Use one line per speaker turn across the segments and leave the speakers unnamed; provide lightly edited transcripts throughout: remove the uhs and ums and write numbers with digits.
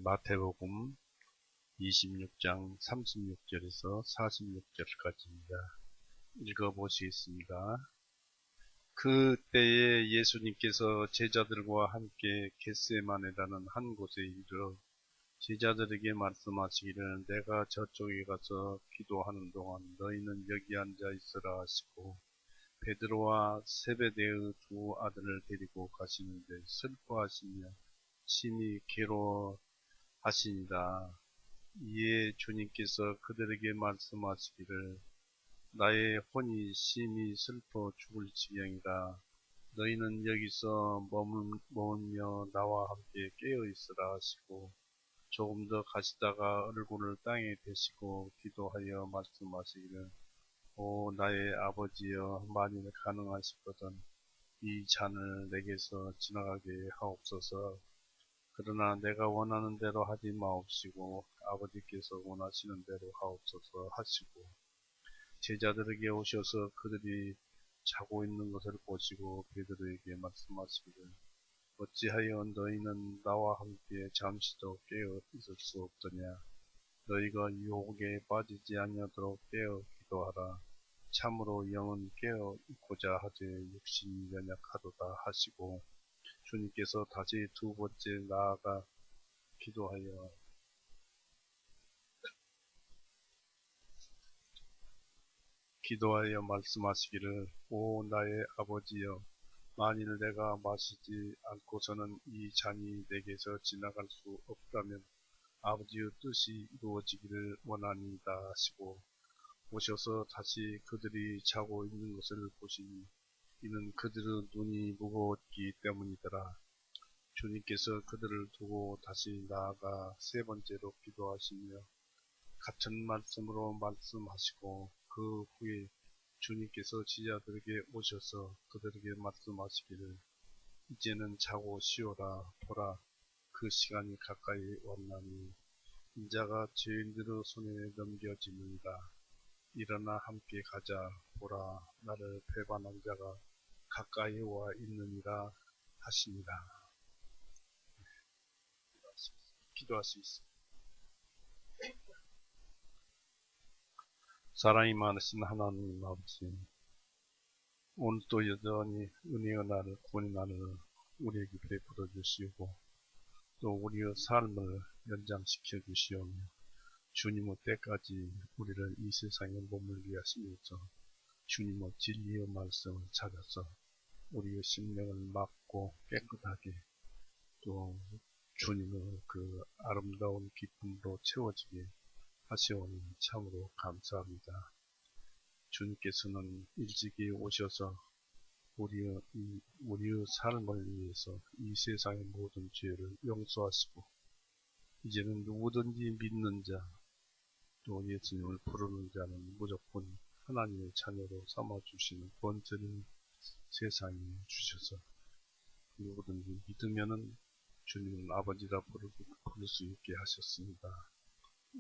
마태복음 26장 36절에서 46절까지입니다. 읽어보시겠습니다. 그때에 예수님께서 제자들과 함께 겟세마네라는 한 곳에 이르러 제자들에게 말씀하시기를 내가 저쪽에 가서 기도하는 동안 너희는 여기 앉아 있으라 하시고 베드로와 세베대의 두 아들을 데리고 가시는데 슬퍼하시며 심히 괴로워하시니라. 이에 주님께서 그들에게 말씀하시기를 나의 혼이 심히 슬퍼 죽을 지경이라. 너희는 여기서 머물며 나와 함께 깨어 있으라 하시고 조금 더 가시다가 얼굴을 땅에 대시고 기도하여 말씀하시기를 오 나의 아버지여 만일 가능하시거든 이 잔을 내게서 지나가게 하옵소서. 그러나 내가 원하는 대로 하지 마옵시고 아버지께서 원하시는 대로 하옵소서 하시고 제자들에게 오셔서 그들이 자고 있는 것을 보시고 베드로에게 말씀하시기를 어찌하여 너희는 나와 함께 잠시도 깨어 있을 수 없더냐. 너희가 유혹에 빠지지 아니하도록 깨어 기도하라. 참으로 영은 깨어 있고자 하되 육신이 연약하도다 하시고 주님께서 다시 두 번째 나아가 기도하여 말씀하시기를 오 나의 아버지여 만일 내가 마시지 않고서는 이 잔이 내게서 지나갈 수 없다면 아버지의 뜻이 이루어지기를 원하니이다 하시고 오셔서 다시 그들이 자고 있는 것을 보시니 이는 그들의 눈이 무거웠기 때문이더라. 주님께서 그들을 두고 다시 나아가 세 번째로 기도하시며 같은 말씀으로 말씀하시고 그 후에 주님께서 제자들에게 오셔서 그들에게 말씀하시기를 이제는 자고 쉬어라. 보라 그 시간이 가까이 왔나니 인자가 죄인들의 손에 넘겨지느니라. 일어나 함께 가자. 보라 나를 배반한 자가 가까이 와 있느니라 하시니라. 기도할 수 있습니다. 사랑이 많으신 하나님 아버지, 오늘도 여전히 은혜의 날을 구원의 날을 우리에게 베풀어 주시고 또 우리의 삶을 연장시켜 주시오며 주님의 때까지 우리를 이 세상에 머물게 하시면서 주님의 진리의 말씀을 찾아서 우리의 심령을 맑고 깨끗하게 또 주님의 그 아름다운 기쁨으로 채워지게 하시오니 참으로 감사합니다. 주님께서는 일찍이 오셔서 우리의 삶을 위해서 이 세상의 모든 죄를 용서하시고 이제는 누구든지 믿는 자 또 예수님을 부르는 자는 무조건 하나님의 자녀로 삼아주시는 번제를 세상에 주셔서 누구든지 믿으면은 주님은 아버지라 부를 수 있게 하셨습니다.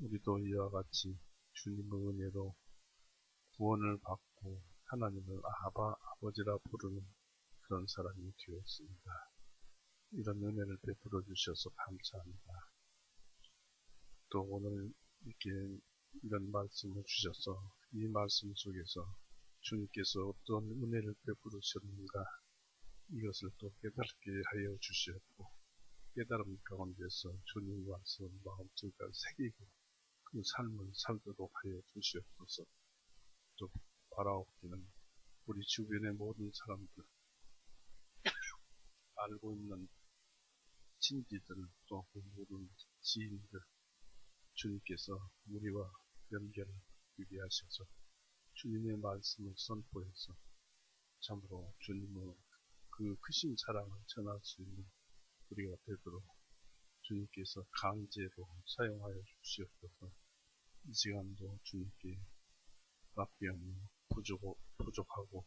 우리도 이와 같이 주님의 은혜로 구원을 받고 하나님을 아버지라 부르는 그런 사람이 되었습니다. 이런 은혜를 베풀어 주셔서 감사합니다. 또 오늘 이렇게 이런 말씀을 주셔서 이 말씀 속에서 주님께서 어떤 은혜를 베풀으셨는가 이것을 또 깨닫게 하여 주셨고 깨달음 가운데서 주님의 말씀을 마음속에 새기고 그 삶을 살도록 하여 주시옵소서. 또 바라옵기는 우리 주변의 모든 사람들 알고 있는 친지들 또 모든 지인들 주님께서 우리와 연결을 되게 하셔서 주님의 말씀을 선포해서 참으로 주님의 그 크신 사랑을 전할 수 있는 우리가 되도록 주님께서 강제로 사용하여 주시옵소서. 이 시간도 주님께 맡기며 부족하고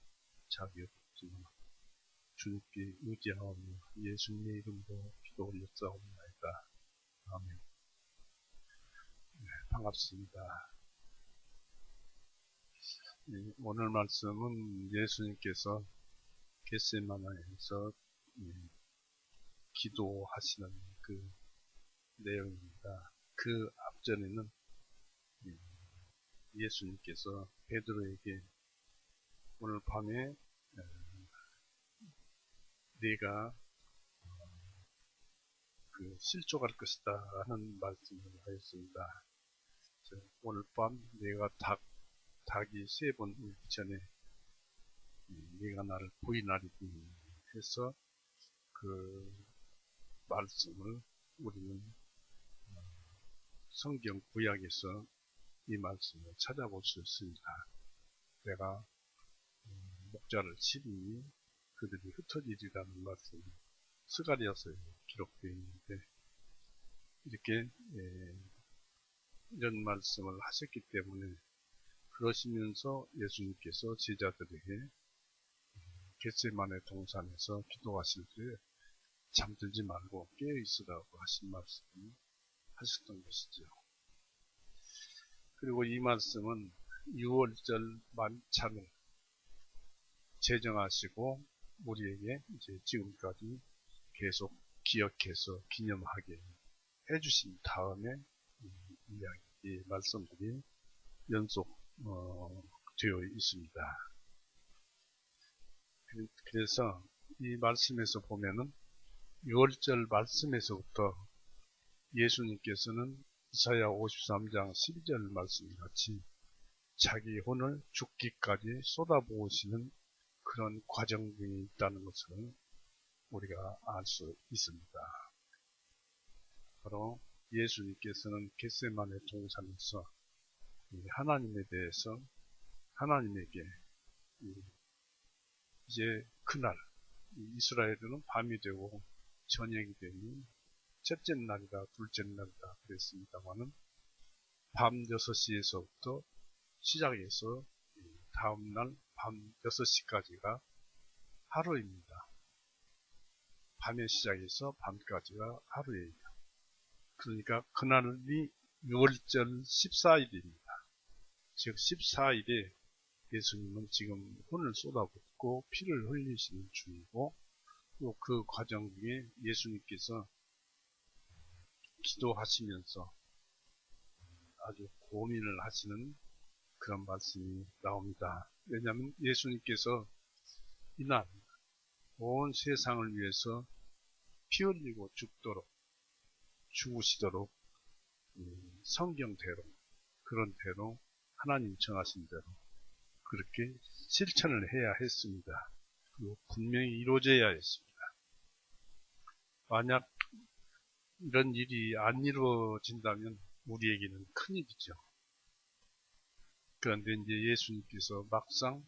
자기 없지만 주님께 의지하며 예수님의 이름으로 기도 올렸사옵나이다. 아멘. 네, 반갑습니다. 네, 오늘 말씀은 예수님께서 겟세마네에서 기도하시는 그 내용입니다. 그 앞전에는 예수님께서 베드로에게 오늘 밤에 네가 실족할 것이다 하는 말씀을 하였습니다. 오늘 밤 네가 닭이 3번 울기 전에 네가 나를 부인하리니 해서 그 말씀을 우리는 성경 구약에서 이 말씀을 찾아볼 수 있습니다. 내가 목자를 치리니 그들이 흩어지리라는 말씀이 스가랴서에 기록되어 있는데 이렇게 이런 말씀을 하셨기 때문에 그러시면서 예수님께서 제자들에게 겟세마네 동산에서 기도하실 때 잠들지 말고 깨어있으라고 하신 말씀을 하셨던 것이죠. 그리고 이 말씀은 6월절 만찬을 제정하시고 우리에게 이제 지금까지 계속 기억해서 기념하게 해주신 다음에 이 말씀들이 연속되어 있습니다. 그래서 이 말씀에서 보면은 6월절 말씀에서부터 예수님께서는 이사야 53장 12절 말씀 같이 자기 혼을 죽기까지 쏟아부으시는 그런 과정 중에 있다는 것을 우리가 알 수 있습니다. 바로 예수님께서는 겟세마네 동산에서 하나님에 대해서 하나님에게 이제 그날 이스라엘은 밤이 되고 저녁이 되니 첫째 날이다 둘째 날이다 그랬습니다만은 밤 6시에서부터 시작해서 다음날 밤 6시까지가 하루입니다. 밤에 시작해서 밤까지가 하루예요. 그러니까 그날이 6월절 14일입니다. 즉 14일에 예수님은 지금 혼을 쏟아붓고 피를 흘리시는 중이고 또 그 과정 중에 예수님께서 기도하시면서 아주 고민을 하시는 그런 말씀이 나옵니다. 왜냐하면 예수님께서 이날 온 세상을 위해서 피 흘리고 죽으시도록 성경대로 그런 대로 하나님 정하신 대로 그렇게 실천을 해야 했습니다. 그리고 분명히 이루어져야 했습니다. 만약 이런 일이 안 이루어진다면 우리에게는 큰일이죠. 그런데 이제 예수님께서 막상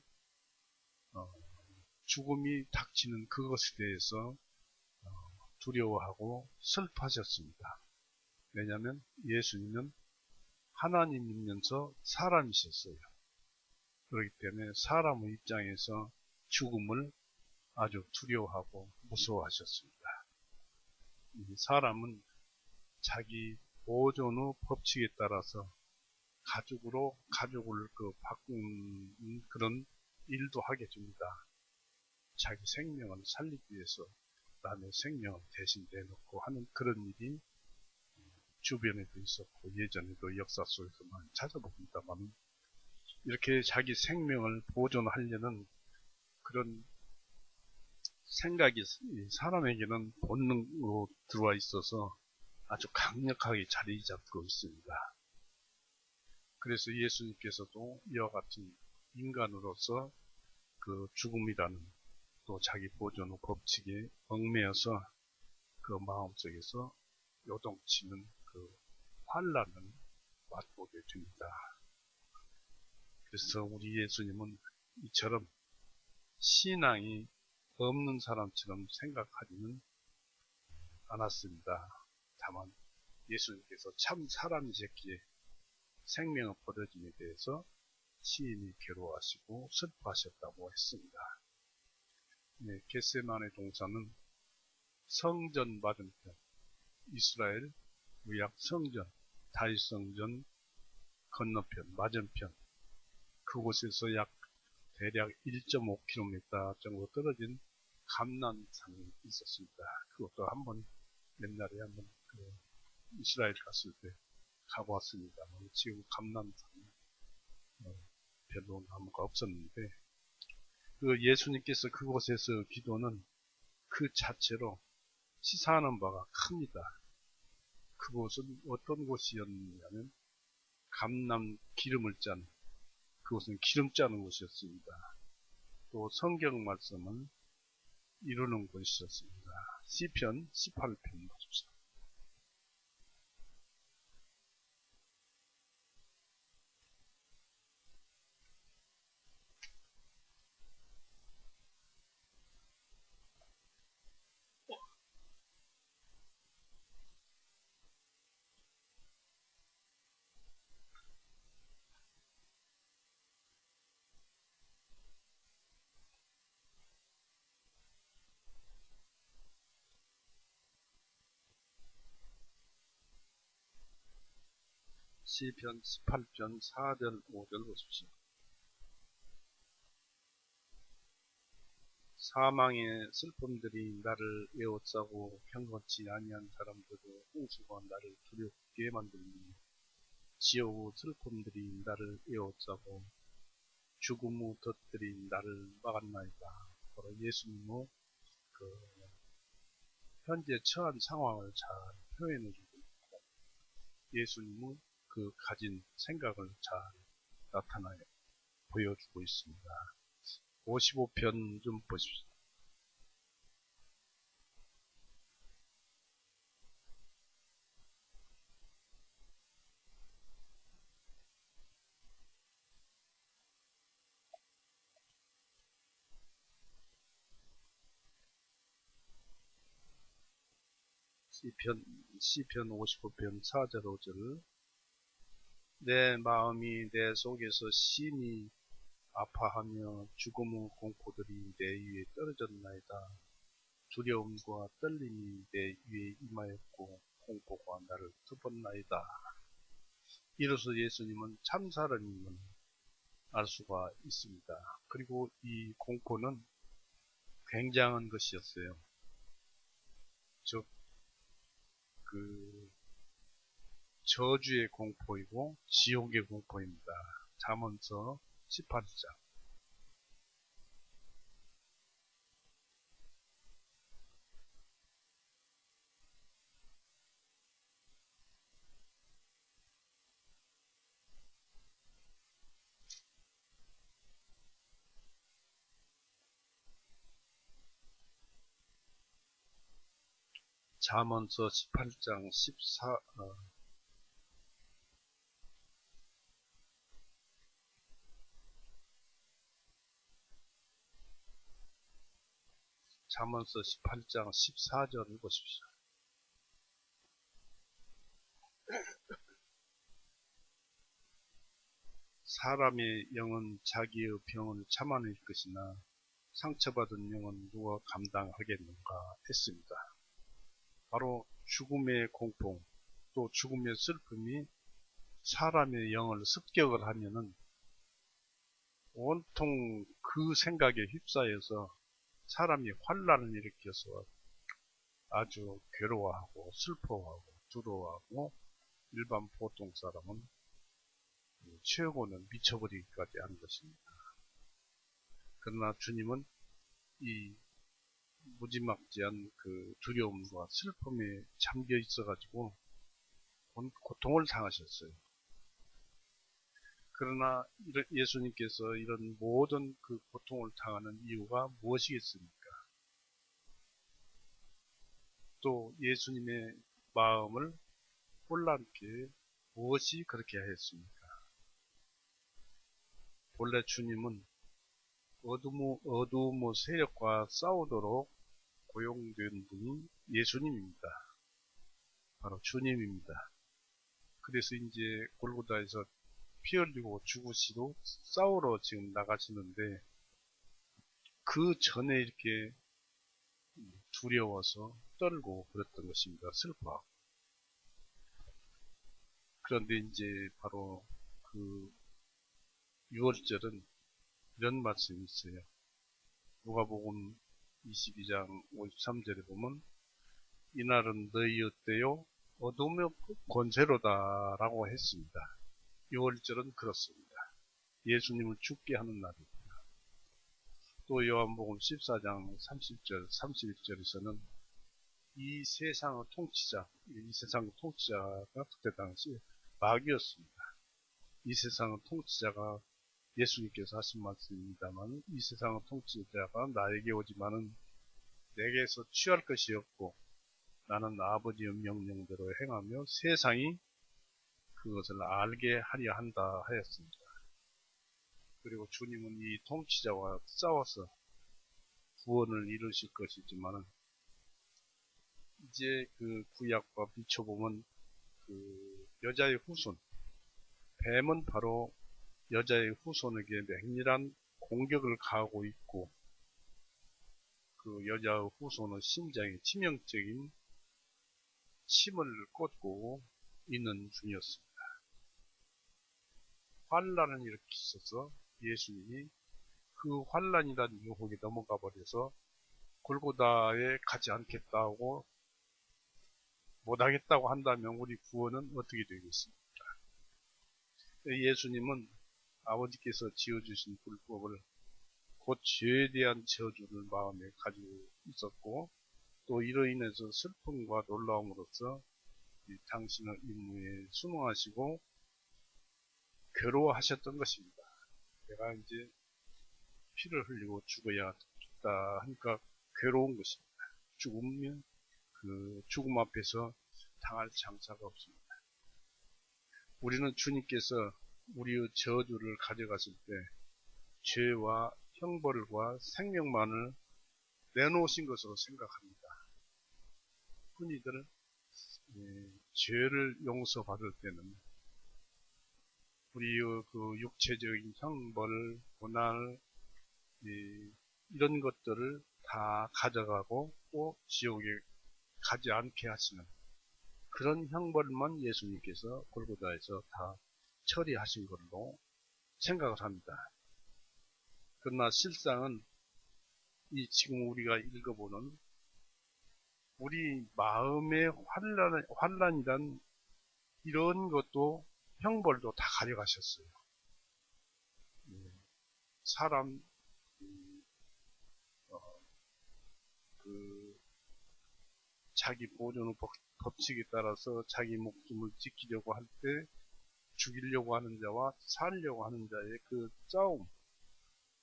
죽음이 닥치는 그것에 대해서 두려워하고 슬퍼하셨습니다. 왜냐하면 예수님은 하나님이면서 사람이셨어요. 그렇기 때문에 사람의 입장에서 죽음을 아주 두려워하고 무서워하셨습니다. 사람은 자기 보존 후 법칙에 따라서 가족을 바꾸는 그런 일도 하게 됩니다. 자기 생명을 살리기 위해서 남의 생명을 대신 내놓고 하는 그런 일이 주변에도 있었고 예전에도 역사 속에서 많이 찾아봅니다만 이렇게 자기 생명을 보존하려는 그런 생각이 사람에게는 본능으로 들어와 있어서 아주 강력하게 자리 잡고 있습니다. 그래서 예수님께서도 이와 같은 인간으로서 그 죽음이라는 또 자기 보존 후 법칙에 얽매여서 그 마음속에서 요동치는 그 환란을 맛보게 됩니다. 그래서 우리 예수님은 이처럼 신앙이 없는 사람처럼 생각하지는 않았습니다. 다만 예수님께서 참 사람이셨기에 생명의 버려짐에 대해서 시인이 괴로워하시고 슬퍼하셨다고 했습니다. 네, 겟세마네 동산은 성전 맞은편, 이스라엘 구약 성전, 다윗 성전 건너편, 맞은편, 그곳에서 대략 1.5km 정도 떨어진 감난산이 있었습니다. 그것도 옛날에 한번 이스라엘 갔을 때 가보았습니다. 지금 감람산에 별로 나무가 없었는데 그 예수님께서 그곳에서 기도는 그 자체로 시사하는 바가 큽니다. 그곳은 어떤 곳이었냐면 감람 기름을 짠 그곳은 기름 짜는 곳이었습니다. 또 성경 말씀을 이루는 곳이었습니다. 시편 18편 보십시오. 시편 18편 4절 5절 보십시오. 사망의 슬픔들이 나를 에워싸고 경건치 아니한 사람들의 홍수가 나를 두렵게 만들니 지옥의 슬픔들이 나를 에워싸고 죽음의 덫들이 나를 막았나이다. 바로 예수님의 그 현재 처한 상황을 잘 표현해 주고 있고 예수님은 그 가진 생각을 잘 나타나요. 보여주고 있습니다. 55편 좀 보십시오. 시편 55편 4절 5절 내 마음이 내 속에서 심히 아파하며 죽음의 공포들이 내 위에 떨어졌나이다. 두려움과 떨림이 내 위에 임하였고 공포가 나를 덮었나이다. 이로써 예수님은 참사람임을 알 수가 있습니다. 그리고 이 공포는 굉장한 것이었어요. 즉, 그 저주의 공포이고 지옥의 공포입니다. 잠언서 18장. 잠언서 18장 14, 잠언서 18장 14절을 보십시오. 사람의 영은 자기의 병을 참아낼 것이나 상처받은 영은 누가 감당하겠는가 했습니다. 바로 죽음의 공포, 또 죽음의 슬픔이 사람의 영을 습격을 하면은 온통 그 생각에 휩싸여서 사람이 환란을 일으켜서 아주 괴로워하고 슬퍼하고 두려워하고 일반 보통 사람은 최고는 미쳐버리기까지 하는 것입니다. 그러나 주님은 이 무지막지한 그 두려움과 슬픔에 잠겨 있어가지고 고통을 당하셨어요. 그러나 예수님께서 이런 모든 그 고통을 당하는 이유가 무엇이겠습니까? 또 예수님의 마음을 혼란케 무엇이 그렇게 하였습니까? 본래 주님은 어두움의 세력과 싸우도록 고용된 분이 예수님입니다. 바로 주님입니다. 그래서 이제 골고다에서 피 흘리고 죽으시고 싸우러 지금 나가시는데 그 전에 이렇게 두려워서 떨고 그랬던 것입니다. 슬퍼하고. 그런데 이제 바로 그 6월절은 이런 말씀이 있어요. 누가복음 22장 53절에 보면 이날은 너희 어때요? 어둠의 권세로다라고 했습니다. 6월절은 그렇습니다. 예수님을 죽게 하는 날입니다. 또 요한복음 14장 30절, 31절에서는 이 세상의 통치자, 이 세상의 통치자가 그때 당시 마귀였습니다. 이 세상의 통치자가 예수님께서 하신 말씀입니다만, 이 세상의 통치자가 나에게 오지만은 내게서 취할 것이 없고 나는 아버지의 명령대로 행하며 세상이 그것을 알게 하려 한다 하였습니다. 그리고 주님은 이 통치자와 싸워서 구원을 이루실 것이지만은, 이제 그 구약과 비춰보면 그 여자의 후손, 뱀은 바로 여자의 후손에게 맹렬한 공격을 가하고 있고, 그 여자의 후손의 심장에 치명적인 침을 꽂고 있는 중이었습니다. 환란을 일으키셔서 예수님이 그 환란이라는 유혹에 넘어가 버려서 골고다에 가지 않겠다고 못하겠다고 한다면 우리 구원은 어떻게 되겠습니까? 예수님은 아버지께서 지어주신 불법을, 곧 죄에 대한 저주를 마음에 가지고 있었고, 또 이로 인해서 슬픔과 놀라움으로써 당신의 임무에 순응하시고 괴로워하셨던 것입니다. 내가 이제 피를 흘리고 죽어야겠다 하니까 괴로운 것입니다. 죽으면 그 죽음 앞에서 당할 장사가 없습니다. 우리는 주님께서 우리의 저주를 가져가실 때 죄와 형벌과 생명만을 내놓으신 것으로 생각합니다. 흔히들 죄를 용서받을 때는 우리의 그 육체적인 형벌, 고난, 이런 것들을 다 가져가고 꼭 지옥에 가지 않게 하시는 그런 형벌만 예수님께서 골고다에서 다 처리하신 걸로 생각을 합니다. 그러나 실상은 이 지금 우리가 읽어보는 우리 마음의 환란이란 이런 것도 형벌도 다 가져가셨어요. 사람 그 자기 보존의 법칙에 따라서 자기 목숨을 지키려고 할 때 죽이려고 하는 자와 살려고 하는 자의 그 싸움,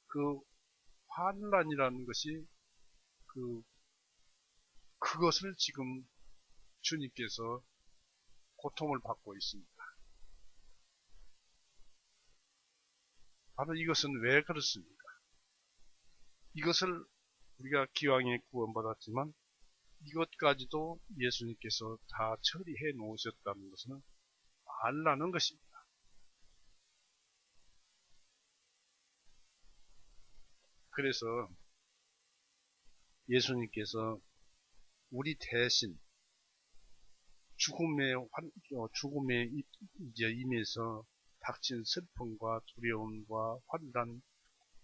그 환란이라는 것이 그것을 지금 주님께서 고통을 받고 있습니다. 바로 이것은 왜 그렇습니까? 이것을 우리가 기왕에 구원받았지만 이것까지도 예수님께서 다 처리해 놓으셨다는 것은 알라는 것입니다. 그래서 예수님께서 우리 대신 죽음에 이제 임해서 닥친 슬픔과 두려움과 환란,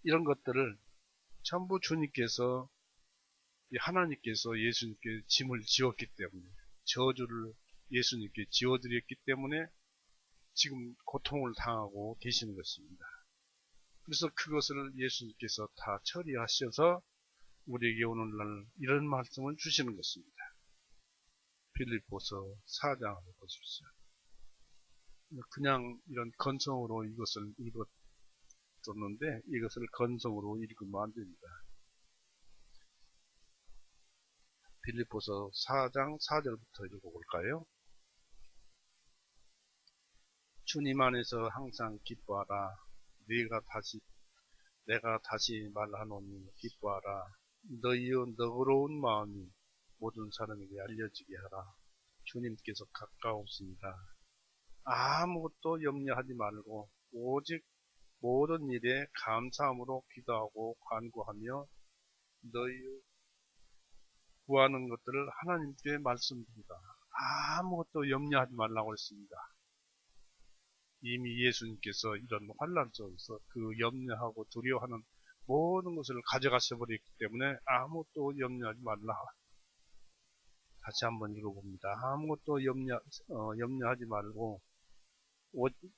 이런 것들을 전부 주님께서, 하나님께서 예수님께 짐을 지었기 때문에, 저주를 예수님께 지어드렸기 때문에 지금 고통을 당하고 계시는 것입니다. 그래서 그것을 예수님께서 다 처리하셔서 우리에게 오늘날 이런 말씀을 주시는 것입니다. 빌립보서 4장을 보십시오. 그냥 이런 건성으로 이것을 읽었었는데 이것을 건성으로 읽으면 안 됩니다. 빌립보서 4장 4절부터 읽어볼까요? 주님 안에서 항상 기뻐하라. 내가 다시 말하노니 기뻐하라. 너희의 너그러운 마음이 모든 사람에게 알려지게 하라. 주님께서 가까우십니다. 아무것도 염려하지 말고 오직 모든 일에 감사함으로 기도하고 간구하며 너희 구하는 것들을 하나님께 말씀드리라. 아무것도 염려하지 말라고 했습니다. 이미 예수님께서 이런 환난 속에서 그 염려하고 두려워하는 모든 것을 가져가셔 버렸기 때문에 아무것도 염려하지 말라. 다시 한번 읽어봅니다. 아무것도 염려하지 말고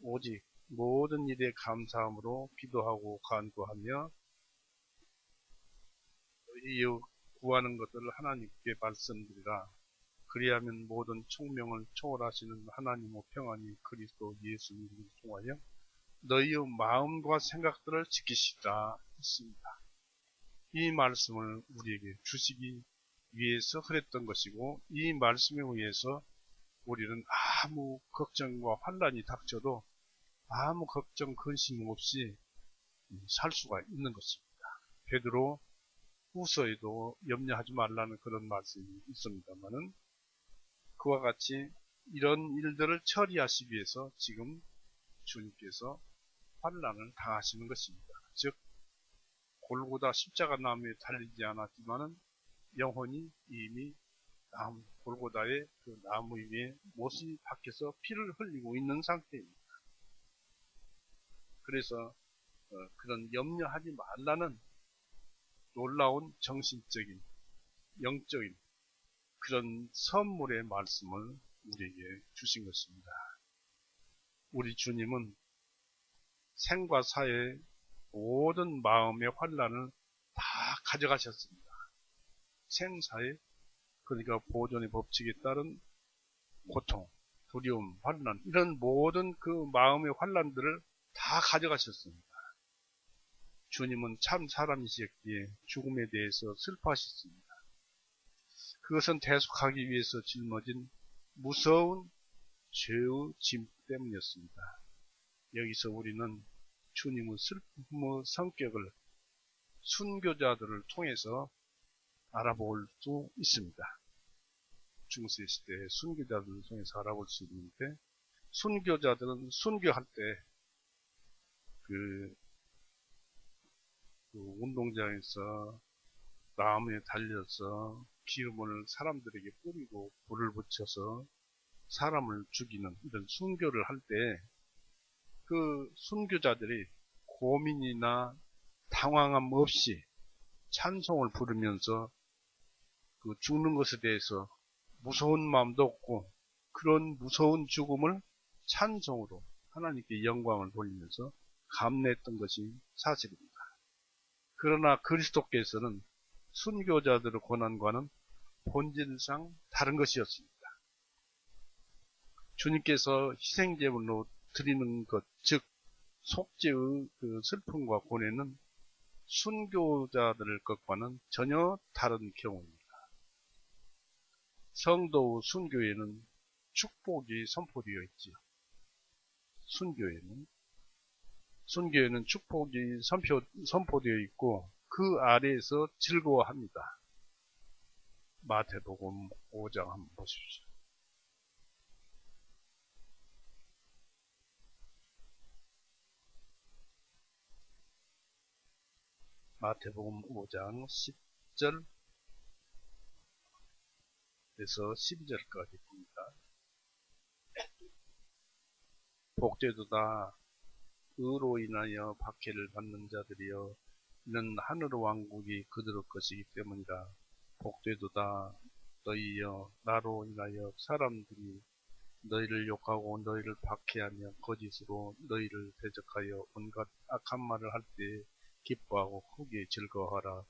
오직 모든 일에 감사함으로 기도하고 간구하며 이 구하는 것들을 하나님께 말씀드리라. 그리하면 모든 총명을 초월하시는 하나님의 평안이 그리스도 예수님을 통하여 너희의 마음과 생각들을 지키시라 했습니다. 이 말씀을 우리에게 주시기 위해서 그랬던 것이고, 이 말씀에 의해서 우리는 아무 걱정과 환난이 닥쳐도 아무 걱정 근심 없이 살 수가 있는 것입니다. 베드로 후서에도 염려하지 말라는 그런 말씀이 있습니다만은, 그와 같이 이런 일들을 처리하시기 위해서 지금 주님께서 환난을 당하시는 것입니다. 즉 골고다 십자가 나무에 달리지 않았지만은 영혼이 이미 골고다의 그 나무 위에 못이 박혀서 피를 흘리고 있는 상태입니다. 그래서 그런 염려하지 말라는 놀라운 정신적인, 영적인 그런 선물의 말씀을 우리에게 주신 것입니다. 우리 주님은 생과 사의 모든 마음의 환난을 다 가져가셨습니다. 생사의, 그러니까 보존의 법칙에 따른 고통, 두려움, 환난, 이런 모든 그 마음의 환난들을 다 가져가셨습니다. 주님은 참 사람이셨기에 죽음에 대해서 슬퍼하셨습니다. 그것은 대속하기 위해서 짊어진 무서운 죄의 짐 때문이었습니다. 여기서 우리는 주님의 슬픔의 성격을 순교자들을 통해서 알아볼 수 있습니다. 중세 시대의 순교자들을 통해서 알아볼 수 있는데, 순교자들은 순교할 때 그 운동장에서 나무에 달려서 기름을 사람들에게 뿌리고 불을 붙여서 사람을 죽이는 이런 순교를 할 때 그 순교자들이 고민이나 당황함 없이 찬송을 부르면서 그 죽는 것에 대해서 무서운 마음도 없고, 그런 무서운 죽음을 찬송으로 하나님께 영광을 돌리면서 감내했던 것이 사실입니다. 그러나 그리스도께서는 순교자들의 고난과는 본질상 다른 것이었습니다. 주님께서 희생제물로 드리는 것, 즉 속죄의 그 슬픔과 고뇌는 순교자들 것과는 전혀 다른 경우입니다. 성도의 순교에는 축복이 선포되어 있지요. 순교에는 축복이 선포되어 있고 그 아래에서 즐거워합니다. 마태복음 5장 한번 보십시오. 마태복음 5장 10절에서 12절까지 봅니다. 복되도다 의로 인하여 박해를 받는 자들이여 이는 하늘 왕국이 그들의 것이기 때문이라. 복되도다 너희여 나로 인하여 사람들이 너희를 욕하고 너희를 박해하며 거짓으로 너희를 대적하여 온갖 악한 말을 할 때 기뻐하고 크게 즐거워하라.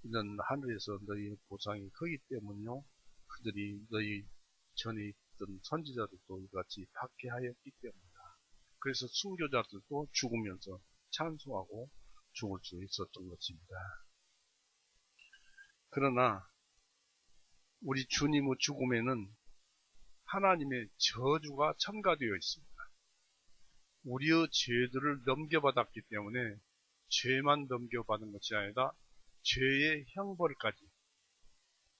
이는 하늘에서 너희의 보상이 크기 때문이요 그들이 너희 전에 있던 선지자들도 이같이 박해하였기 때문이다. 그래서 순교자들도 죽으면서 찬송하고 죽을 수 있었던 것입니다. 그러나 우리 주님의 죽음에는 하나님의 저주가 첨가되어 있습니다. 우리의 죄들을 넘겨받았기 때문에 죄만 넘겨받은 것이 아니라 죄의 형벌까지,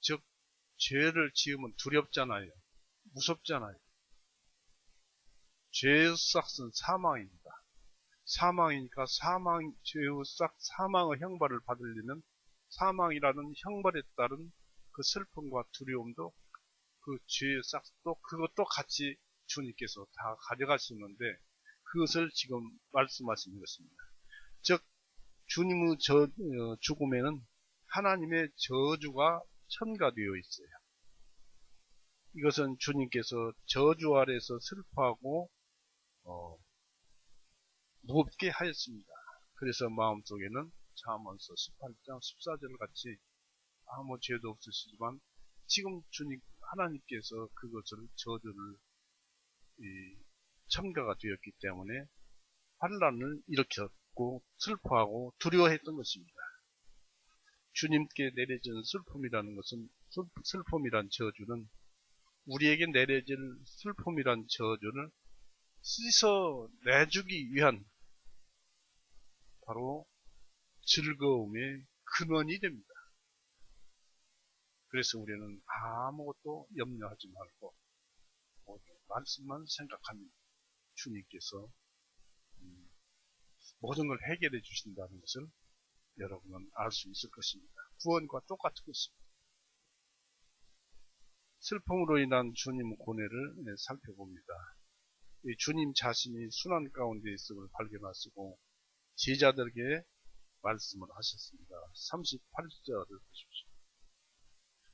즉 죄를 지으면 두렵잖아요. 무섭잖아요. 죄의 싹은 사망입니다. 사망이니까 죄의 싹 사망의 형벌을 받으려면 사망이라는 형벌에 따른 그 슬픔과 두려움도 그 죄의 싹도 그것도 같이 주님께서 다 가져가시는데 그것을 지금 말씀하시는 것입니다. 즉 주님의 죽음에는 하나님의 저주가 첨가되어 있어요. 이것은 주님께서 저주 아래서 슬퍼하고 무겁게 하였습니다. 그래서 마음속에는 잠언서 18장 14절 같이 아무 죄도 없으시지만 지금 주님 하나님께서 그것을 저주를 첨가가 되었기 때문에 환난을 일으켰고 슬퍼하고 두려워했던 것입니다. 주님께 내려진 슬픔이라는 것은 슬픔이란 저주는 우리에게 내려질 슬픔이란 저주를 씻어내주기 위한 바로 즐거움의 근원이 됩니다. 그래서 우리는 아무것도 염려하지 말고 말씀만 생각하면 주님께서 모든 걸 해결해 주신다는 것을 여러분은 알 수 있을 것입니다. 구원과 똑같은 것입니다. 슬픔으로 인한 주님 고뇌를 살펴봅니다. 주님 자신이 순환 가운데 있음을 발견하시고 제자들에게 말씀을 하셨습니다. 38절을 보십시오.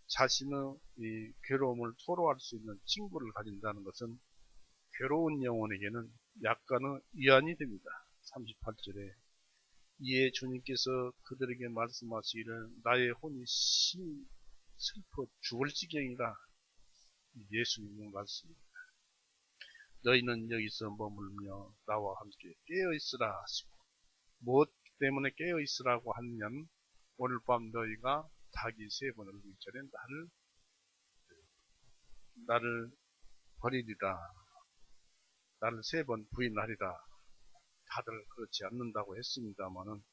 자신의 이 괴로움을 토로할 수 있는 친구를 가진다는 것은 괴로운 영혼에게는 약간의 위안이 됩니다. 38절에 이에 주님께서 그들에게 말씀하시기를 나의 혼이 심히 슬퍼 죽을 지경이라. 예수님의 말씀입니다. 너희는 여기서 머물며 나와 함께 깨어있으라 하시고 무엇 때문에 깨어있으라고 하느냐면 오늘 밤 너희가 닭이 3번을 울기 전에 나를 버리리라. 나를 3번 부인하리라. 다들 그렇지 않는다고 했습니다만은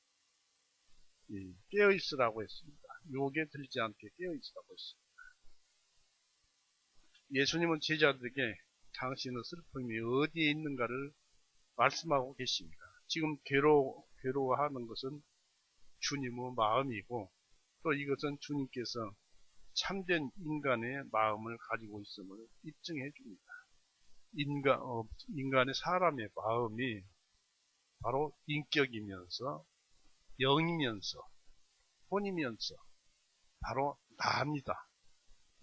깨어있으라고 했습니다. 욕에 들지 않게 깨어있으라고 했습니다. 예수님은 제자들에게 당신의 슬픔이 어디에 있는가를 말씀하고 계십니다. 지금 괴로워하는 것은 주님의 마음이고 또 이것은 주님께서 참된 인간의 마음을 가지고 있음을 입증해 줍니다. 인간의 사람의 마음이 바로 인격이면서 영이면서 혼이면서 바로 나입니다.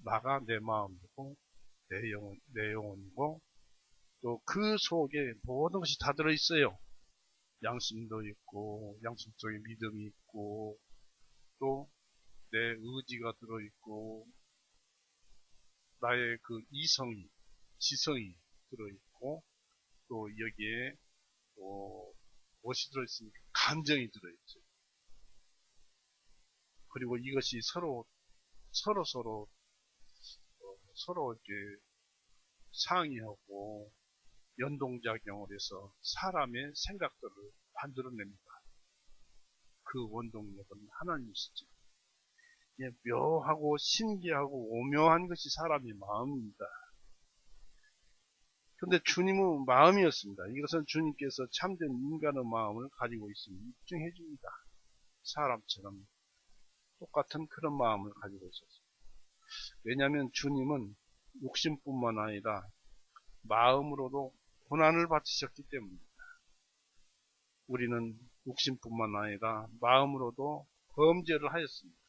나가 내 마음이고 내 영혼이고 또 그 속에 모든 것이 다 들어있어요. 양심도 있고 양심 속에 믿음이 있고 또 내 의지가 들어있고 나의 그 이성이 지성이 들어있고 또 여기에 무엇이 들어있습니까? 감정이 들어있죠. 그리고 이것이 서로 이렇게 상의하고 연동작용을 해서 사람의 생각들을 만들어냅니다. 그 원동력은 하나님이시죠. 묘하고 신기하고 오묘한 것이 사람의 마음입니다. 그런데 주님의 마음이었습니다. 이것은 주님께서 참된 인간의 마음을 가지고 있음을 입증해 줍니다. 사람처럼 똑같은 그런 마음을 가지고 있었습니다. 왜냐하면 주님은 육신뿐만 아니라 마음으로도 고난을 받으셨기 때문입니다. 우리는 육신뿐만 아니라 마음으로도 범죄를 하였습니다.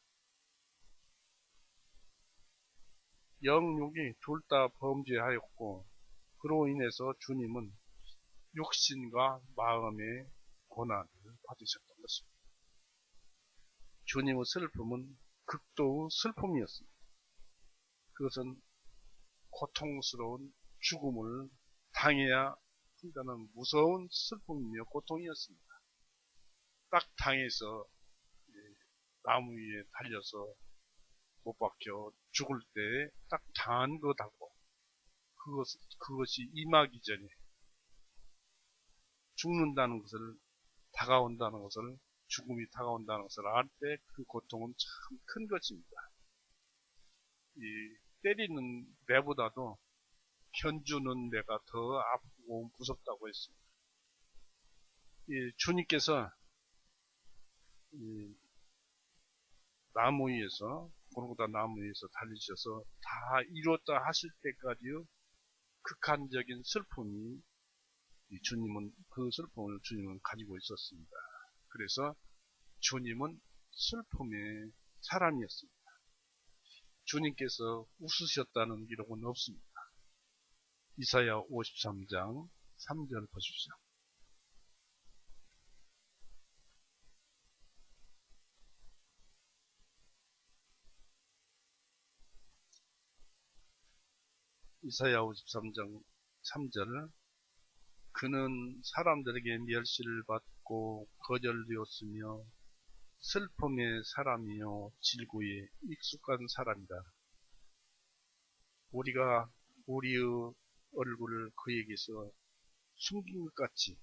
영육이 둘 다 범죄하였고 그로 인해서 주님은 육신과 마음의 고난을 받으셨던 것입니다. 주님의 슬픔은 극도의 슬픔이었습니다. 그것은 고통스러운 죽음을 당해야 한다는 무서운 슬픔이며 고통이었습니다. 딱 당해서 나무 위에 달려서 못 박혀 죽을 때 딱 당한 것하고 그것이 임하기 전에 죽는다는 것을 다가온다는 것을 죽음이 다가온다는 것을 알 때 그 고통은 참 큰 것입니다. 때리는 내보다도 견주는 내가 더 아프고 무섭다고 했습니다. 주님께서 나무 위에서 골고다 나무 위에서 달리셔서 다 이뤘다 하실 때까지의 극한적인 슬픔이 주님은 그 슬픔을 주님은 가지고 있었습니다. 그래서 주님은 슬픔의 사람이었습니다. 주님께서 웃으셨다는 기록은 없습니다. 이사야 53장 3절 보십시오. 이사야 53장 3절 그는 사람들에게 멸시를 받고 거절되었으며 슬픔의 사람이요 질고에 익숙한 사람이다. 우리가 우리의 얼굴을 그에게서 숨긴 것 같이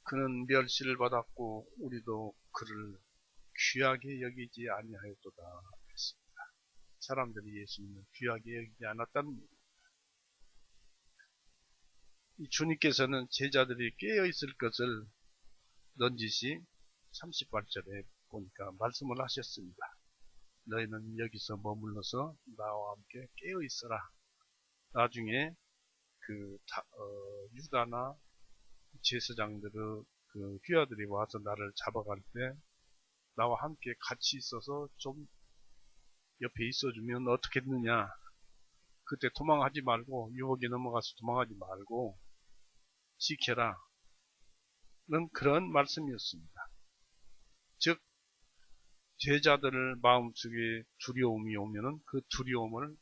그는 멸시를 받았고 우리도 그를 귀하게 여기지 아니하였도다 했습니다. 사람들이 예수님을 귀하게 여기지 않았다는 얘기입니다. 이 주님께서는 제자들이 깨어있을 것을 넌지시 38절에 보니까 말씀을 하셨습니다. 너희는 여기서 머물러서 나와 함께 깨어있어라. 나중에 유다나 제사장들의 그 귀하들이 와서 나를 잡아갈 때 나와 함께 같이 있어서 좀 옆에 있어주면 어떻겠느냐. 그때 도망하지 말고 유혹에 넘어가서 도망하지 말고 지켜라. 는 그런 말씀이었습니다. 즉 제자들 마음속에 두려움이 오면은 그 두려움을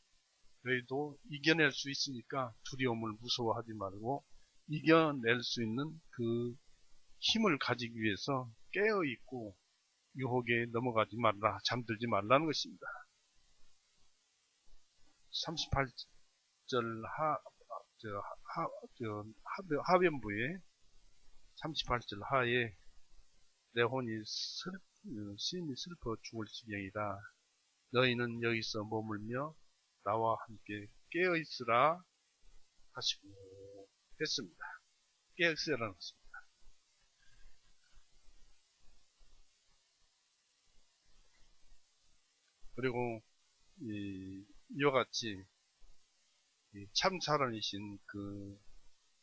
너희도 이겨낼 수 있으니까 두려움을 무서워하지 말고 이겨낼 수 있는 그 힘을 가지기 위해서 깨어있고 유혹에 넘어가지 말라, 잠들지 말라는 것입니다. 38절 하변부에 38절 하에 내 혼이 심히 슬퍼 죽을 지경이다. 너희는 여기서 머물며 나와 함께 깨어있으라 하시고 했습니다. 깨어있으라는 것입니다. 그리고 이와 같이 참사랑이신 그